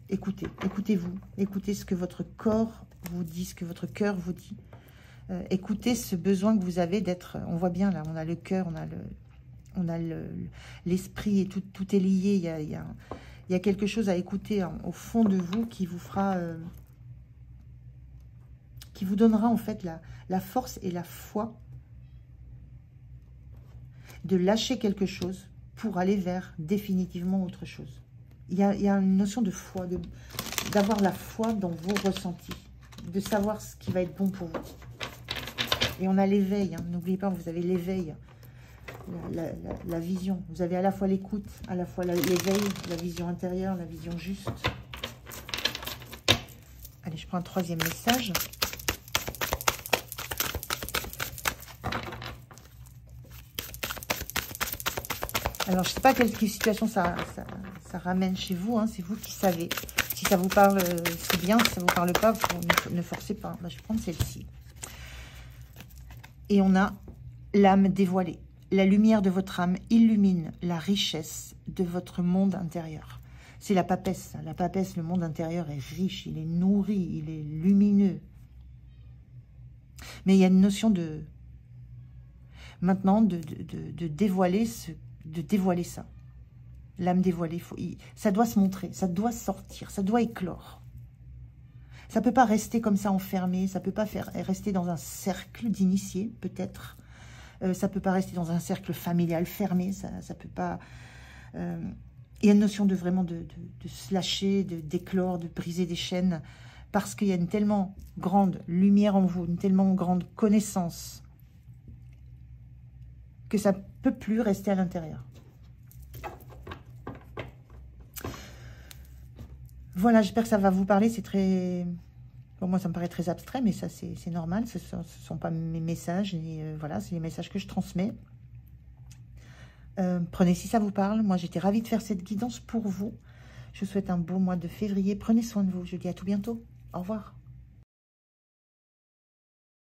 écoutez-vous. Écoutez ce que votre corps vous dit, ce que votre cœur vous dit. Écoutez ce besoin que vous avez d'être... On voit bien là, on a le cœur, on a l'esprit et tout est lié. Il y a quelque chose à écouter au fond de vous qui vous fera... qui vous donnera en fait la force et la foi de lâcher quelque chose pour aller vers définitivement autre chose. Il y a une notion de foi, d'avoir la foi dans vos ressentis, de savoir ce qui va être bon pour vous. Et on a l'éveil, hein. N'oubliez pas, vous avez l'éveil, la vision. Vous avez à la fois l'écoute, à la fois l'éveil, la vision intérieure, la vision juste. Allez, je prends un 3e message. Alors, je ne sais pas quelle situation ça ramène chez vous, hein, c'est vous qui savez. Si ça vous parle, c'est bien. Si ça ne vous parle pas, ne forcez pas. Là, je vais prendre celle-ci. Et on a l'âme dévoilée. La lumière de votre âme illumine la richesse de votre monde intérieur. C'est la papesse. La papesse, le monde intérieur est riche, il est nourri, il est lumineux. Mais il y a une notion de... Maintenant, de dévoiler ça. L'âme dévoilée, ça doit se montrer, ça doit sortir, ça doit éclore. Ça ne peut pas rester comme ça enfermé, ça ne peut pas rester dans un cercle d'initiés, peut-être. Ça ne peut pas rester dans un cercle familial fermé, ça peut pas... il y a une notion de vraiment de se lâcher, d'éclore, de briser des chaînes, parce qu'il y a une tellement grande lumière en vous, une tellement grande connaissance, que ça ne peut plus rester à l'intérieur. Voilà, j'espère que ça va vous parler. C'est très... Pour moi, ça me paraît très abstrait, mais ça, c'est normal. Ce ne sont pas mes messages. Voilà, c'est les messages que je transmets. Prenez si ça vous parle. Moi, j'étais ravie de faire cette guidance pour vous. Je vous souhaite un beau mois de février. Prenez soin de vous. Je vous dis à tout bientôt. Au revoir.